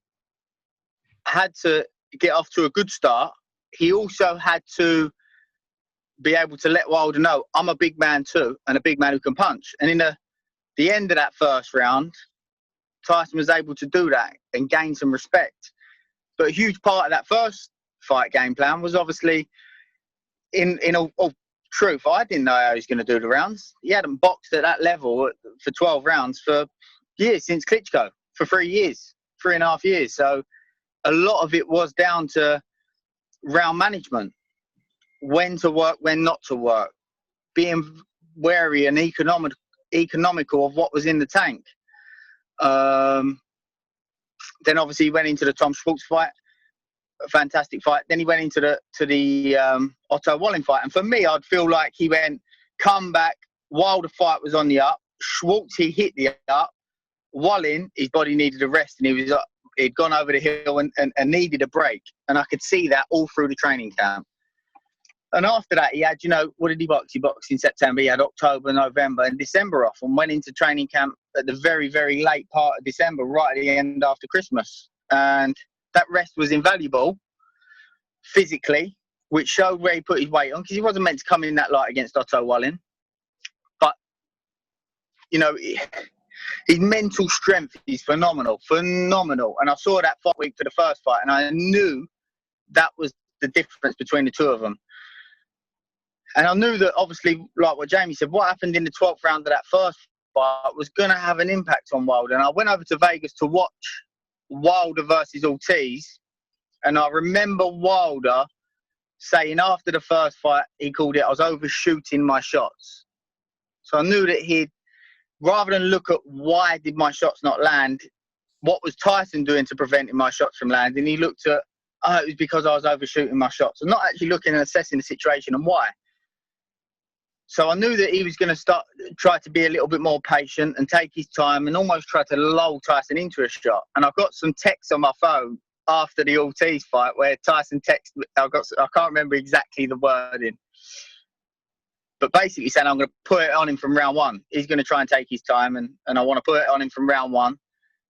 get off to a good start. He also had to be able to let Wilder know, I'm a big man too, and a big man who can punch. And in the end of that first round, Tyson was able to do that and gain some respect. But a huge part of that first fight game plan was obviously, in all truth, I didn't know how he was going to do the rounds. He hadn't boxed at that level for 12 rounds for years, since Klitschko, for 3 years, 3.5 years. So a lot of it was down to round management, when to work, when not to work, being wary and economical of what was in the tank. Then obviously he went into the Tom Schwartz fight, a fantastic fight. Then he went into the Otto Wallin fight. And for me, I'd feel like he went, come back, Wilder fight was on the up, Schwartz, he hit the up, Wallin, his body needed a rest, and he'd gone over the hill and needed a break. And I could see that all through the training camp. And after that, he had, you know, what did he box? He boxed in September. He had October, November, and December off, and went into training camp at the very, very late part of December, right at the end after Christmas. And that rest was invaluable physically, which showed where he put his weight on, because he wasn't meant to come in that light against Otto Wallin. But, you know, his mental strength is phenomenal. And I saw that fight week for the first fight, and I knew that was the difference between the two of them. And I knew that, obviously, like what Jamie said, what happened in the 12th round of that first fight was going to have an impact on Wilder. And I went over to Vegas to watch Wilder versus Ortiz. And I remember Wilder saying after the first fight, he called it, I was overshooting my shots. So I knew that rather than look at why did my shots not land, what was Tyson doing to prevent my shots from landing, he looked at, it was because I was overshooting my shots. And not actually looking and assessing the situation and why. So I knew that he was going to try to be a little bit more patient and take his time and almost try to lull Tyson into a shot. And I got some texts on my phone after the Ortiz fight where Tyson texted me. I can't remember exactly the wording, but basically saying I'm going to put it on him from round one. He's going to try and take his time, and I want to put it on him from round one.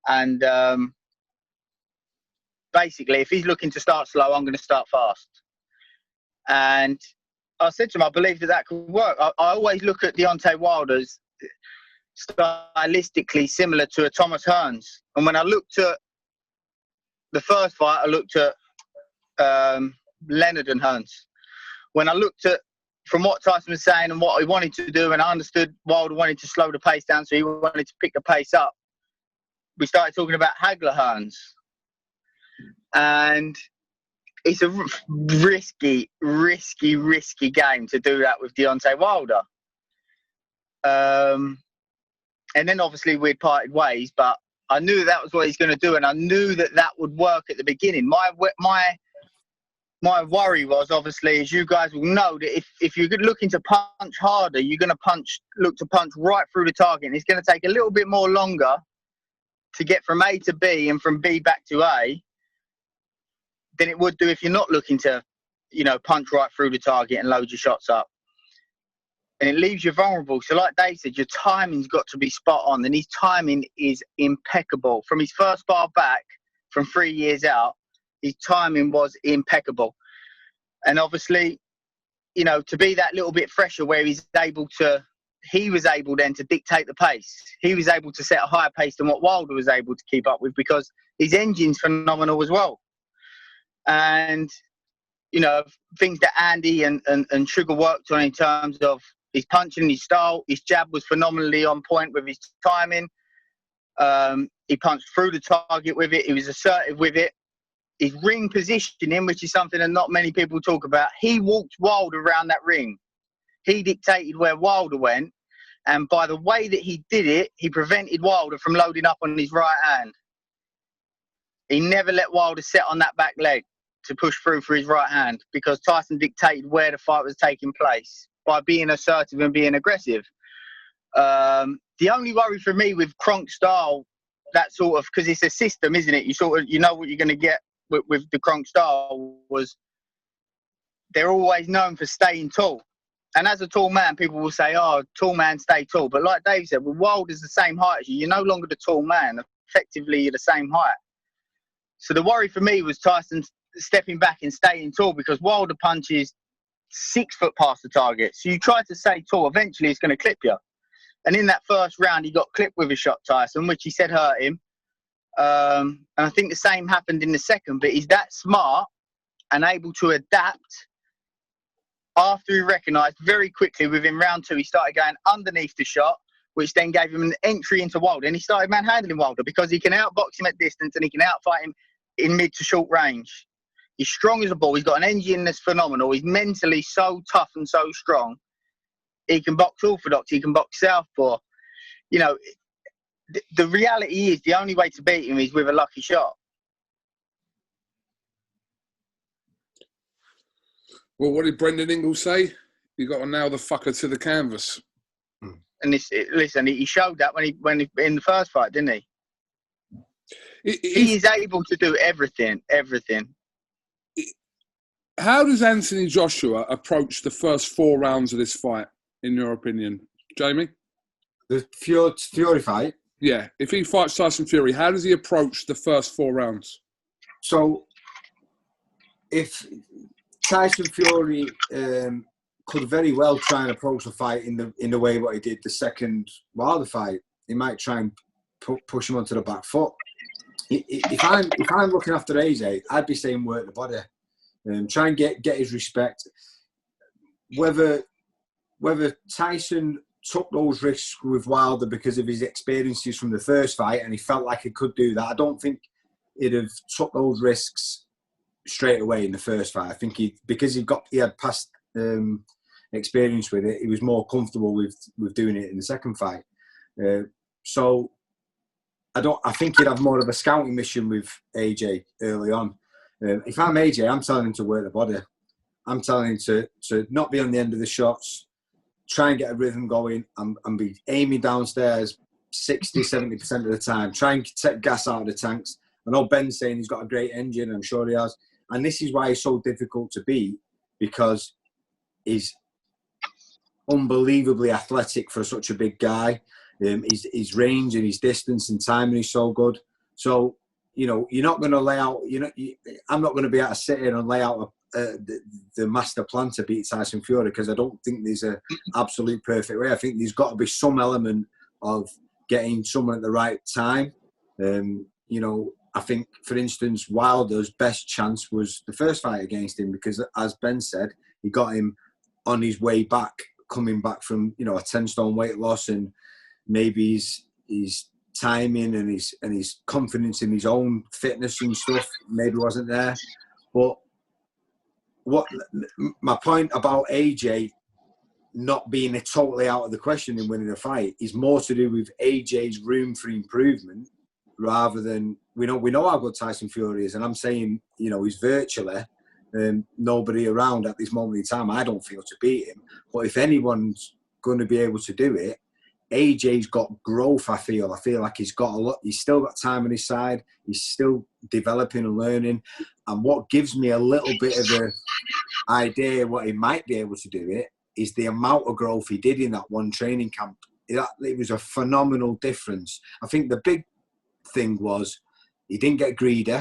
And basically, if he's looking to start slow, I'm going to start fast. And I said to him, I believe that could work. I always look at Deontay Wilder's stylistically similar to a Thomas Hearns. And when I looked at the first fight, I looked at Leonard and Hearns. When I looked at, from what Tyson was saying and what he wanted to do, and I understood Wilder wanted to slow the pace down, so he wanted to pick the pace up, we started talking about Hagler Hearns. And it's a risky game to do that with Deontay Wilder. And then obviously we'd parted ways, but I knew that was what he's going to do, and I knew that would work at the beginning. My worry was, obviously, as you guys will know, that if you're looking to punch harder, you're going to look to punch right through the target, and it's going to take a little bit more longer to get from A to B and from B back to A than it would do if you're not looking to, punch right through the target and load your shots up. And it leaves you vulnerable. So like Dave said, your timing's got to be spot on. And his timing is impeccable. From his first bar back, from 3 years out, his timing was impeccable. And obviously, to be that little bit fresher where he was able then to dictate the pace. He was able to set a higher pace than what Wilder was able to keep up with, because his engine's phenomenal as well. And, things that Andy and Sugar worked on in terms of his punching, his style, his jab was phenomenally on point with his timing. He punched through the target with it. He was assertive with it. His ring positioning, which is something that not many people talk about, he walked Wilder around that ring. He dictated where Wilder went. And by the way that he did it, he prevented Wilder from loading up on his right hand. He never let Wilder sit on that back leg to push through for his right hand, because Tyson dictated where the fight was taking place by being assertive and being aggressive. The only worry for me with Kronk style, that sort of, because it's a system, isn't it? You know what you're going to get with the Kronk style, was they're always known for staying tall. And as a tall man, people will say, oh, tall man, stay tall. But like Dave said, with Wilder's the same height as you. You're no longer the tall man. Effectively, you're the same height. So the worry for me was Tyson stepping back and staying tall, because Wilder punches 6 foot past the target. So you try to stay tall, eventually it's going to clip you. And in that first round, he got clipped with a shot, Tyson, which he said hurt him. And I think the same happened in the second, but he's that smart and able to adapt. After he recognised very quickly within round 2, he started going underneath the shot, which then gave him an entry into Wilder. And he started manhandling Wilder, because he can outbox him at distance and he can outfight him in mid to short range. He's strong as a bull. He's got an engine that's phenomenal. He's mentally so tough and so strong. He can box orthodox. He can box southpaw. The reality is the only way to beat him is with a lucky shot. Well, what did Brendan Ingalls say? You got to nail the fucker to the canvas. And listen, he showed that when he in the first fight, didn't he? He is able to do everything. How does Anthony Joshua approach the first 4 rounds of this fight, in your opinion, Jamie? The Fury fight? Yeah. If he fights Tyson Fury, how does he approach the first 4 rounds? So, if Tyson Fury could very well try and approach the fight in the way what he did the second Wilder fight, he might try and push him onto the back foot. If I'm looking after AJ, I'd be saying work the body. Try and get his respect. Whether Tyson took those risks with Wilder because of his experiences from the first fight and he felt like he could do that, I don't think he'd have took those risks straight away in the first fight. I think because he had past experience with it, he was more comfortable with doing it in the second fight. So I think he'd have more of a scouting mission with AJ early on. If I'm AJ, I'm telling him to work the body. I'm telling him to not be on the end of the shots, try and get a rhythm going, and be aiming downstairs 60, 70% of the time. Try and take gas out of the tanks. I know Ben's saying he's got a great engine, I'm sure he has. And this is why he's so difficult to beat, because he's unbelievably athletic for such a big guy. His range and his distance and timing is so good. So, you know, you're not going to lay out, I'm not going to be able to sit here and lay out the master plan to beat Tyson Fury, because I don't think there's an absolute perfect way. I think there's got to be some element of getting someone at the right time. You know, I think, for instance, Wilder's best chance was the first fight against him, because, as Ben said, he got him on his way back, coming back from, you know, a 10-stone weight loss, and maybe his timing and his confidence in his own fitness and stuff maybe wasn't there. But what my point about AJ not being totally out of the question in winning a fight is more to do with AJ's room for improvement, rather than, we know how good Tyson Fury is, and I'm saying, you know, he's virtually nobody around at this moment in time, I don't feel, to beat him. But if anyone's going to be able to do it, AJ's got growth. I feel like he's got a lot. He's still got time on his side. He's still developing and learning. And what gives me a little bit of an idea what he might be able to do it is the amount of growth he did in that one training camp. It was a phenomenal difference. I think the big thing was he didn't get greedy.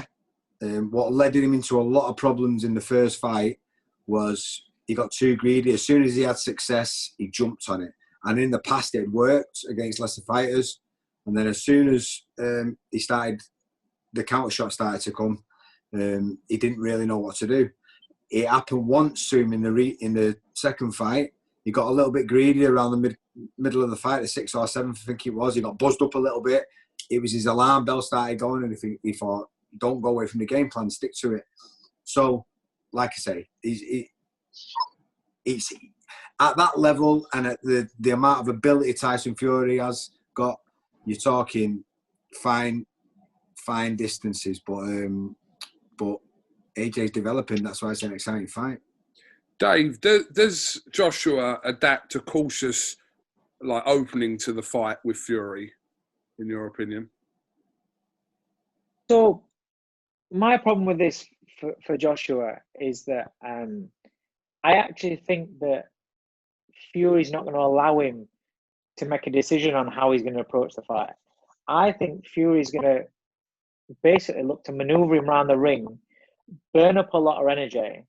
What led him into a lot of problems in the first fight was he got too greedy. As soon as he had success, he jumped on it. And in the past, it had worked against lesser fighters. And then as soon as the counter shot started to come, he didn't really know what to do. It happened once to him in the second fight. He got a little bit greedy around the middle of the fight, the 6th or 7th, I think it was. He got buzzed up a little bit. It was his alarm bell started going, and he thought, don't go away from the game plan, stick to it. So, like I say, it's at that level, and at the amount of ability Tyson Fury has got, you're talking fine distances, but AJ's developing. That's why it's an exciting fight. Dave, does Joshua adapt a cautious opening to the fight with Fury, in your opinion? So my problem with this for Joshua is that I actually think that Fury's not going to allow him to make a decision on how he's going to approach the fight. I think Fury's going to basically look to maneuver him around the ring, burn up a lot of energy,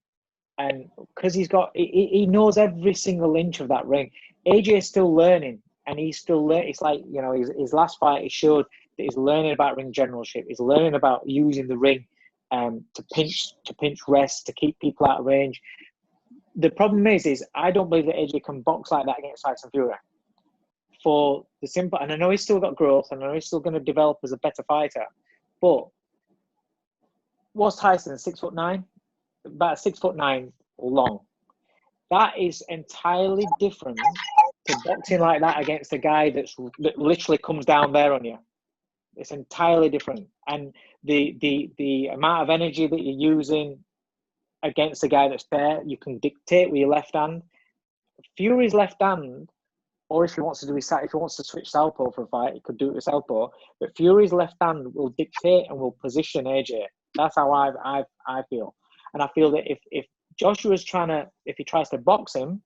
and because he knows every single inch of that ring. AJ is still learning, and he's still learning. It's like, you know, his last fight, he showed that he's learning about ring generalship. He's learning about using the ring to pinch rest, to keep people out of range. The problem is I don't believe that AJ can box like that against Tyson Fury. For the simple, and I know he's still got growth, and I know he's still going to develop as a better fighter. But what's Tyson? 6'9", about 6'9" long. That is entirely different to boxing like that against a guy that literally comes down there on you. It's entirely different, and the amount of energy that you're using against a guy that's there, you can dictate with your left hand. Fury's left hand, or if he wants to switch southpaw for a fight, he could do it with southpaw. But Fury's left hand will dictate and will position AJ. That's how I feel, and I feel that if Joshua's if he tries to box him,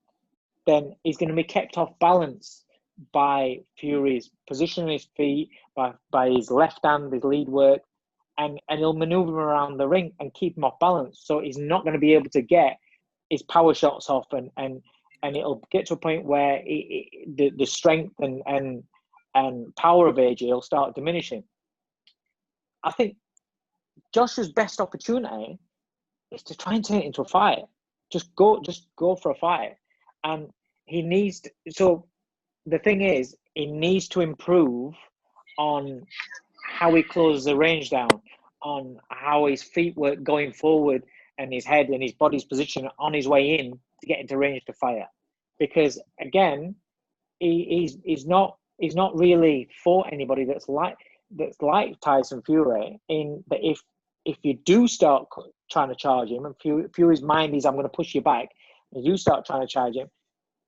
then he's going to be kept off balance by Fury's positioning his feet, by his left hand, his lead work, and he'll maneuver him around the ring and keep him off balance. So he's not going to be able to get his power shots off, and it'll get to a point where the strength and power of AJ will start diminishing. I think Joshua's best opportunity is to try and turn it into a fight. Just go for a fight, and he needs to, so the thing is, he needs to improve on how he closes the range down, on how his feet work going forward, and his head and his body's position on his way in to get into range to fire. Because again, he's not really fought anybody that's like Tyson Fury, in that if you do start trying to charge him, and Fury's mind is, I'm going to push you back, and you start trying to charge him,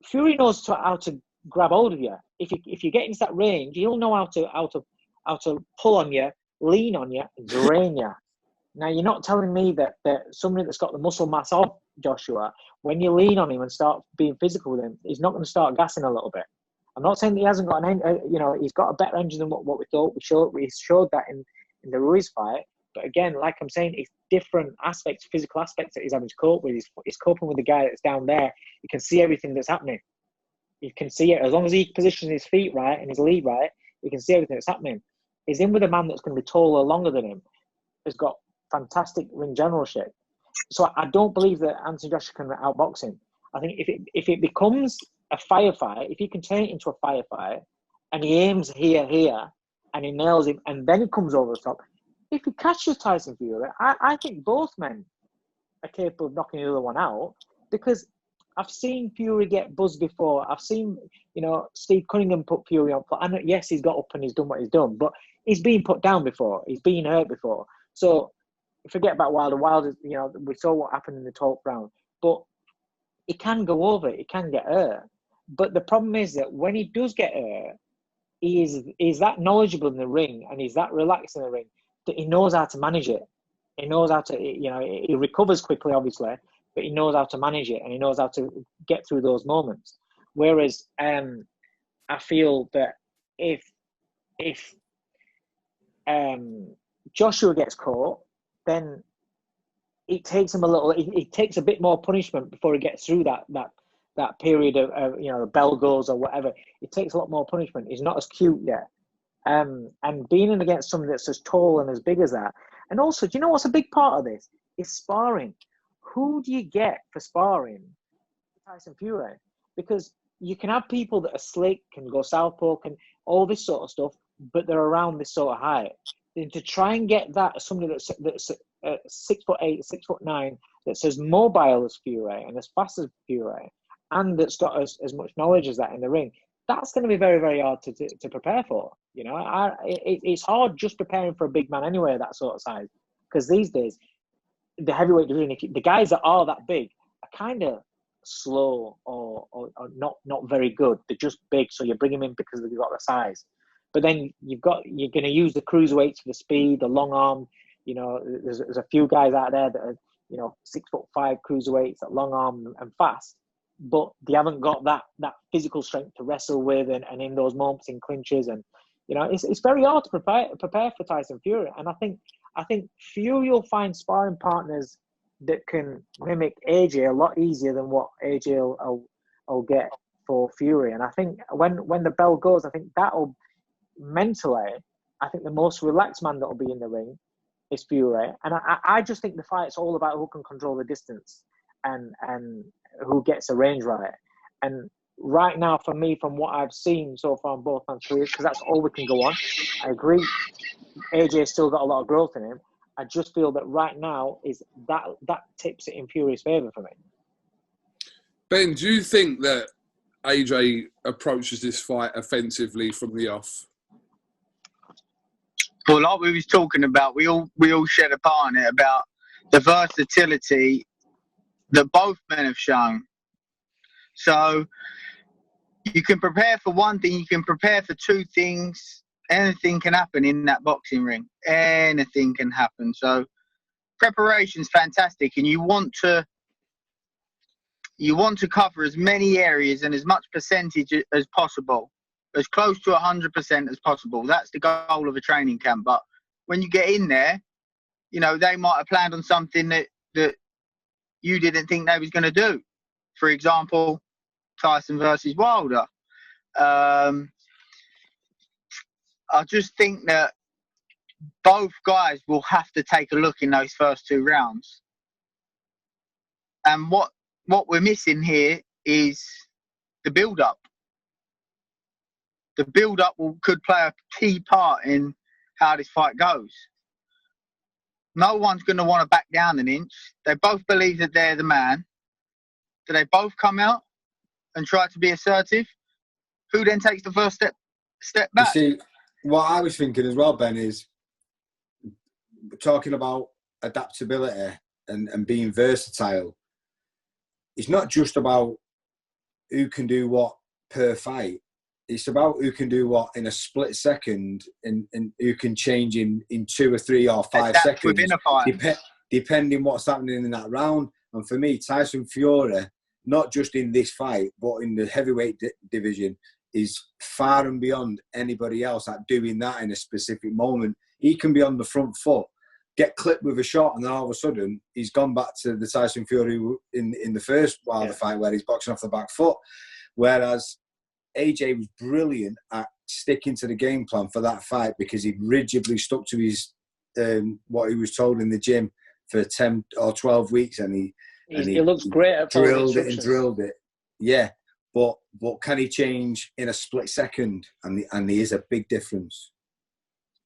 Fury knows how to grab hold of you. If you get into that range, he'll know how to pull on you, lean on you, and drain you. Now, you're not telling me that somebody that's got the muscle mass of Joshua, when you lean on him and start being physical with him, he's not going to start gassing a little bit. I'm not saying that he hasn't got he's got a better engine than what we thought. We showed that in the Ruiz fight. But again, like I'm saying, it's different aspects, physical aspects that he's having to cope with. He's coping with the guy that's down there. He can see everything that's happening. You can see it. As long as he positions his feet right and his lead right, you can see everything that's happening. He's in with a man that's going to be taller, longer than him. Has got fantastic ring generalship. So I don't believe that Anthony Joshua can outbox him. I think if it becomes a firefight, if he can turn it into a firefight, and he aims here, and he nails him, and then he comes over the top, if he catches Tyson Fury, I think both men are capable of knocking the other one out, because I've seen Fury get buzzed before. I've seen, Steve Cunningham put Fury on. I know, yes, he's got up and he's done what he's done, but he's been put down before. He's been hurt before. So forget about Wilder. Wilder, we saw what happened in the 12th round, but he can go over it. He can get hurt. But the problem is that when he does get hurt, he's that knowledgeable in the ring and he's that relaxed in the ring that he knows how to manage it. He knows how to, he recovers quickly, obviously, but he knows how to manage it and he knows how to get through those moments. Whereas I feel that if Joshua gets caught, then it takes him it takes a bit more punishment before he gets through that period of the bell goes or whatever. It takes a lot more punishment. He's not as cute yet. And being in against somebody that's as tall and as big as that. And also, do you know what's a big part of this? Is sparring. Who do you get for sparring Tyson Fury? Because you can have people that are slick, can go southpaw, can all this sort of stuff, but they're around this sort of height. And to try and get that somebody that's 6'8", 6'9", that's as mobile as Fury and as fast as Fury, and that's got as much knowledge as that in the ring, that's going to be very, very hard to prepare for. It's hard just preparing for a big man anyway, that sort of size. Because these days, the heavyweight division, the guys that are that big are kind of slow or not very good. They're just big, so you bring them in because they've got the size. But then you're going to use the cruiserweights for the speed, the long arm. There's a few guys out there that are 6'5" cruiserweights, that long arm and fast, but they haven't got that physical strength to wrestle with and in those moments in clinches, and it's very hard to prepare for Tyson Fury. And I think Fury will find sparring partners that can mimic AJ a lot easier than what AJ will get for Fury. And I think when the bell goes, I think that'll mentally, I think the most relaxed man that will be in the ring is Fury. And I just think the fight's all about who can control the distance and who gets the range right. And right now, for me, from what I've seen so far in both man's careers, because that's all we can go on, I agree, AJ's still got a lot of growth in him. I just feel that right now is that tips it in Fury's favour for me. Ben, do you think that AJ approaches this fight offensively from the off? Well, like we was talking about, we all shed a part on it about the versatility that both men have shown. So you can prepare for one thing, you can prepare for two things. Anything can happen in that boxing ring. Anything can happen. So preparation's fantastic, and you want to cover as many areas and as much percentage as possible, as close to 100% as possible. That's the goal of a training camp. But when you get in there, they might have planned on something that you didn't think they was going to do. For example, Tyson versus Wilder. I just think that both guys will have to take a look in those first two rounds. And what we're missing here is the build-up. The build-up could play a key part in how this fight goes. No one's going to want to back down an inch. They both believe that they're the man. Do they both come out and try to be assertive? Who then takes the first step back? You see, what I was thinking as well, Ben, is talking about adaptability and being versatile. It's not just about who can do what per fight. it's about who can do what in a split second, and who can change in 2 or 3 or 5 seconds within a fight. Depending what's happening in that round. And for me, Tyson Fury, not just in this fight, but in the heavyweight division, is far and beyond anybody else at doing that in a specific moment. He can be on the front foot, get clipped with a shot, and then all of a sudden he's gone back to the Tyson Fury in the first Wilder fight where he's boxing off the back foot. Whereas AJ was brilliant at sticking to the game plan for that fight, because he rigidly stuck to his what he was told in the gym for 10 or 12 weeks, and he looks great at drilled it. Yeah, but can he change in a split second? And there is a big difference.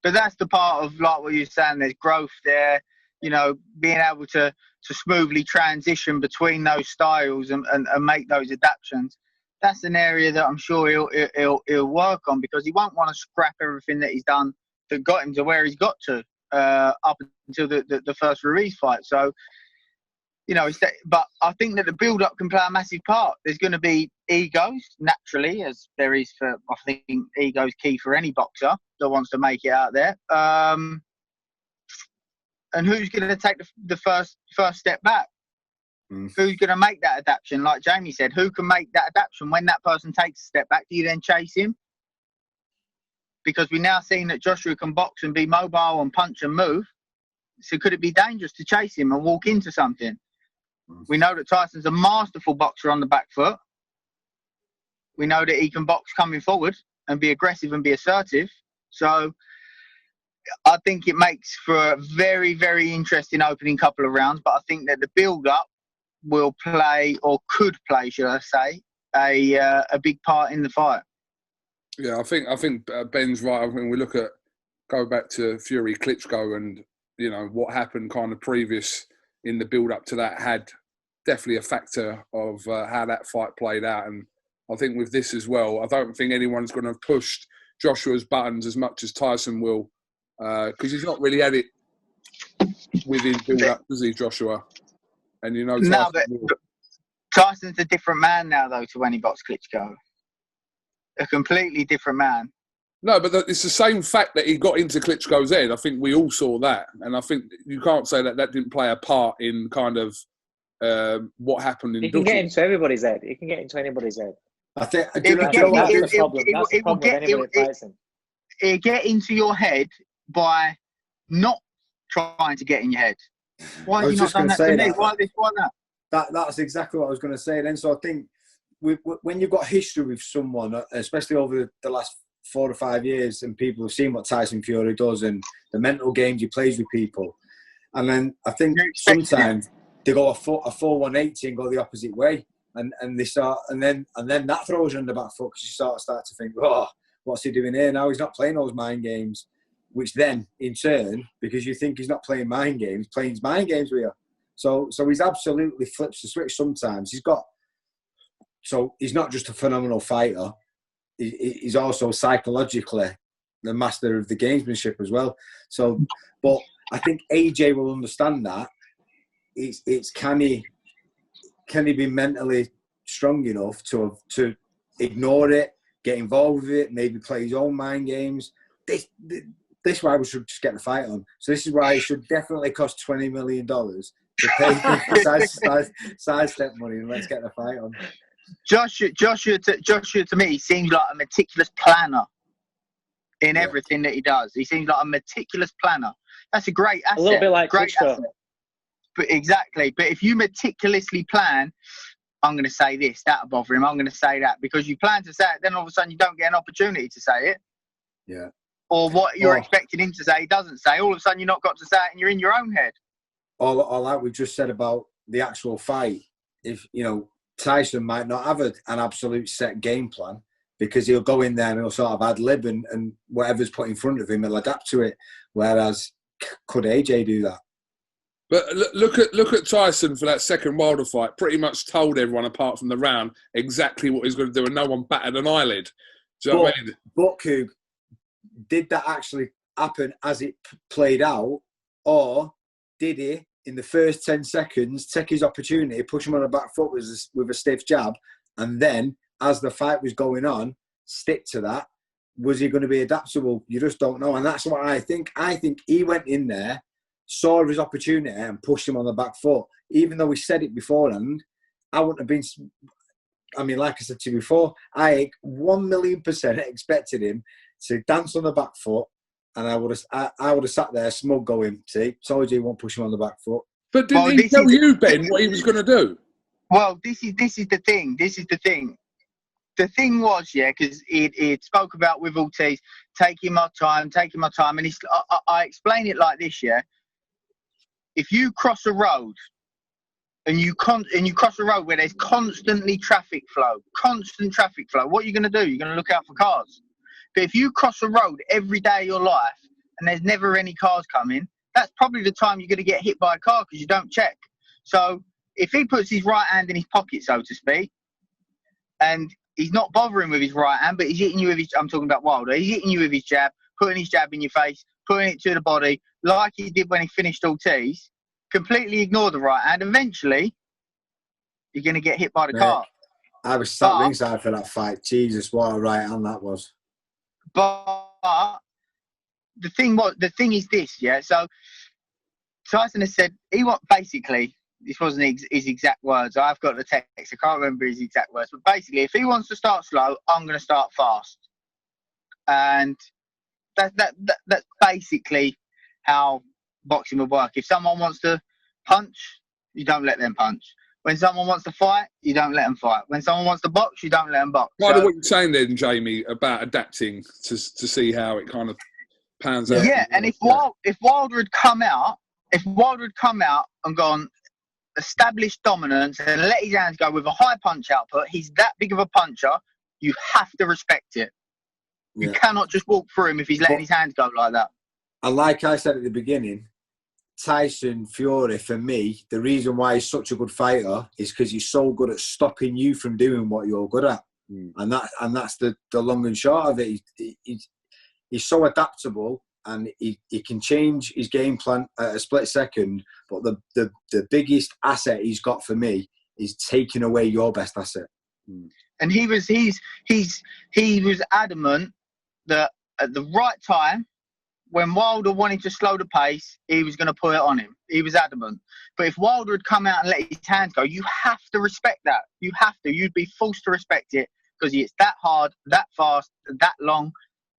But that's the part of, like what you're saying, there's growth there, you know, being able to smoothly transition between those styles and make those adaptations. That's an area that I'm sure he'll work on, because he won't want to scrap everything that he's done that got him to where he's got to up until the first Ruiz fight. So, you know, but I think that the build-up can play a massive part. There's going to be egos, naturally, as there is for, I think, ego's key for any boxer that wants to make it out there. And who's going to take the first step back? Who's going to make that adaptation? Like Jamie said, who can make that adaptation when that person takes a step back? Do you then chase him? Because we've now seen that Joshua can box and be mobile and punch and move. So could it be dangerous to chase him and walk into something? We know that Tyson's a masterful boxer on the back foot. We know that he can box coming forward and be aggressive and be assertive. So I think it makes for a very, very interesting opening couple of rounds. But I think that the build-up will play, or could play, should I say, a big part in the fight. Yeah, I think Ben's right. I mean, go back to Fury Klitschko, and you know what happened kind of previous in the build up to that had definitely a factor of how that fight played out. And I think with this as well, I don't think anyone's going to have pushed Joshua's buttons as much as Tyson will, because he's not really had it with his build up, does he, Joshua? And you know, Tyson's a different man now, though, to when he boxed Klitschko. A completely different man. No, but it's the same fact that he got into Klitschko's head. I think we all saw that. And I think you can't say that didn't play a part in kind of what happened in He can get into everybody's head. He can get into anybody's head. I think that's the problem. That's the problem with anybody fighting. It'll get into your head by not trying to get in your head. Why have you not done that to me? Why this, why that? That's exactly what I was going to say then. So I think when you've got history with someone, especially over the last 4 to 5 years, and people have seen what Tyson Fury does and the mental games he plays with people, and then I think sometimes they go a full 180 and go the opposite way, and they start, and then that throws you on the back foot, because you start to think, oh, what's he doing here now? He's not playing those mind games, which then in turn, because you think he's not playing mind games, playing mind games with you. So he's absolutely flips the switch sometimes. So he's not just a phenomenal fighter. He's also psychologically the master of the gamesmanship as well. So, but I think AJ will understand that. It's can he be mentally strong enough to ignore it, get involved with it, maybe play his own mind games. This is why we should just get the fight on. So this is why it should definitely cost $20 million to pay for sidestep money, and let's get the fight on. Joshua to me seems like a meticulous planner in everything that he does. He seems like a meticulous planner. That's a great asset. A little bit like great Klitschko. asset. But exactly. But if you meticulously plan, I'm going to say this, that'll bother him. I'm going to say that, because you plan to say it, then all of a sudden you don't get an opportunity to say it. Yeah. Or what you're expecting him to say, he doesn't say. All of a sudden you're not got to say it, and you're in your own head. All like we just said about the actual fight. If you know, Tyson might not have an absolute set game plan, because he'll go in there and he'll sort of ad lib, and whatever's put in front of him, he'll adapt to it. Whereas, could AJ do that? But look at Tyson for that second Wilder fight. Pretty much told everyone, apart from the round, exactly what he's going to do, and no one batted an eyelid. Do you know what I mean? But Coog, did that actually happen as it played out, or did he, in the first 10 seconds, take his opportunity, push him on the back foot with a stiff jab, and then, as the fight was going on, stick to that? Was he going to be adaptable? You just don't know. And that's what I think. I think he went in there, saw his opportunity and pushed him on the back foot. Even though we said it beforehand, I wouldn't have been... I mean, like I said to you before, I 1,000,000% expected him to dance on the back foot, and I would have sat there smug going, see, told you he won't push him on the back foot. But didn't he tell you, Ben, what he was going to do? Well, this is the thing. This is the thing. The thing was, yeah, because he spoke about with Ortiz, taking my time, and I explain it like this, yeah. If you cross a road and you cross a road where there's constant traffic flow, what are you going to do? You're going to look out for cars. But if you cross a road every day of your life and there's never any cars coming, that's probably the time you're going to get hit by a car because you don't check. So if he puts his right hand in his pocket, so to speak, and he's not bothering with his right hand, but he's hitting you with his, I'm talking about Wilder, he's hitting you with his jab, putting his jab in your face, putting it to the body, like he did when he finished Ortiz, completely ignore the right hand, eventually you're going to get hit by the car. I was sat ringside for that fight. Jesus, what a right hand that was. But the thing is this, yeah, so Tyson has said, basically, this wasn't his exact words. I've got the text. I can't remember his exact words. But basically, if he wants to start slow, I'm going to start fast. And that's basically how boxing would work. If someone wants to punch, you don't let them punch. When someone wants to fight, you don't let them fight. When someone wants to box, you don't let them box. What are you saying then, Jamie, about adapting to see how it kind of pans out? Yeah, and if Wilder had come out and gone, established dominance and let his hands go with a high punch output, he's that big of a puncher, you have to respect it. You cannot just walk through him if he's letting his hands go like that. And like I said at the beginning, Tyson Fury, for me, the reason why he's such a good fighter is because he's so good at stopping you from doing what you're good at. And that's the long and short of it. He's so adaptable, and he can change his game plan at a split second. But the biggest asset he's got for me is taking away your best asset. And he was adamant that at the right time, when Wilder wanted to slow the pace, he was going to put it on him. He was adamant. But if Wilder had come out and let his hands go, you have to respect that. You have to. You'd be forced to respect it because it's that hard, that fast, that long,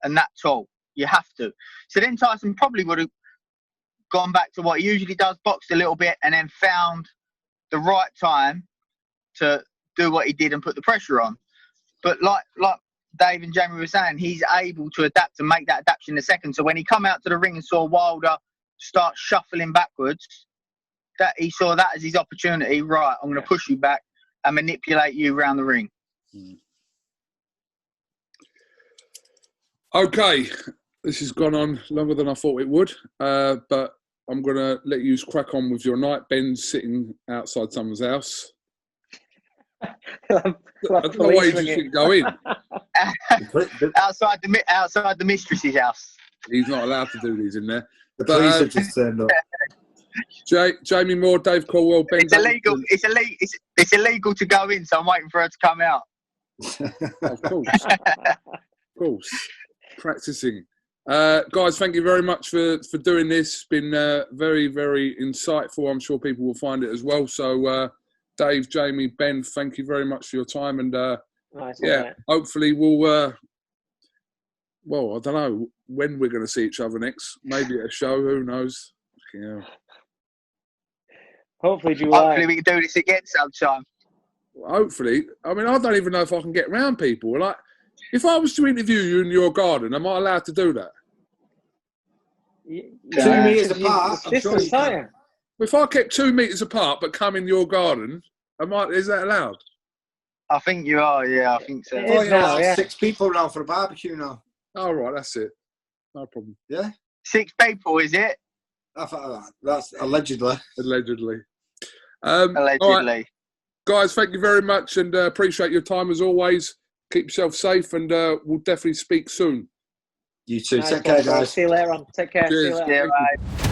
and that tall. You have to. So then Tyson probably would have gone back to what he usually does, boxed a little bit, and then found the right time to do what he did and put the pressure on. But like Dave and Jamie were saying, he's able to adapt and make that adaptation in a second. So when he come out to the ring and saw Wilder start shuffling backwards, that he saw that as his opportunity. Right, I'm going to push you back and manipulate you around the ring. Okay, this has gone on longer than I thought it would, but I'm going to let you crack on with your night. Ben's sitting outside someone's house. I don't know why you just didn't go in. outside the mistress's house. He's not allowed to do these in there. The police have just turned up. Jamie Moore, Dave Caldwell, Ben. It's illegal to go in, so I'm waiting for her to come out. Of course. Practicing. Guys, thank you very much for doing this. It's been very, very insightful. I'm sure people will find it as well. So, Dave, Jamie, Ben, thank you very much for your time. And, hopefully we'll, I don't know when we're going to see each other next. Maybe at a show, who knows? Yeah. Hopefully July. Hopefully we can do this again sometime. Hopefully. I mean, I don't even know if I can get around people. Like, if I was to interview you in your garden, am I allowed to do that? 2 meters apart. I'm sure you can. If I kept 2 meters apart but come in your garden, is that allowed? I think you are, yeah, I think so. Oh, yeah, 6 people now for a barbecue now. Oh, right, that's it. No problem. Yeah? 6 people, is it? That's allegedly. Allegedly. Allegedly. Right. Guys, thank you very much and appreciate your time as always. Keep yourself safe and we'll definitely speak soon. You too. Take care, guys. See you later on. Take care. Cheers. See you later. Yeah, right.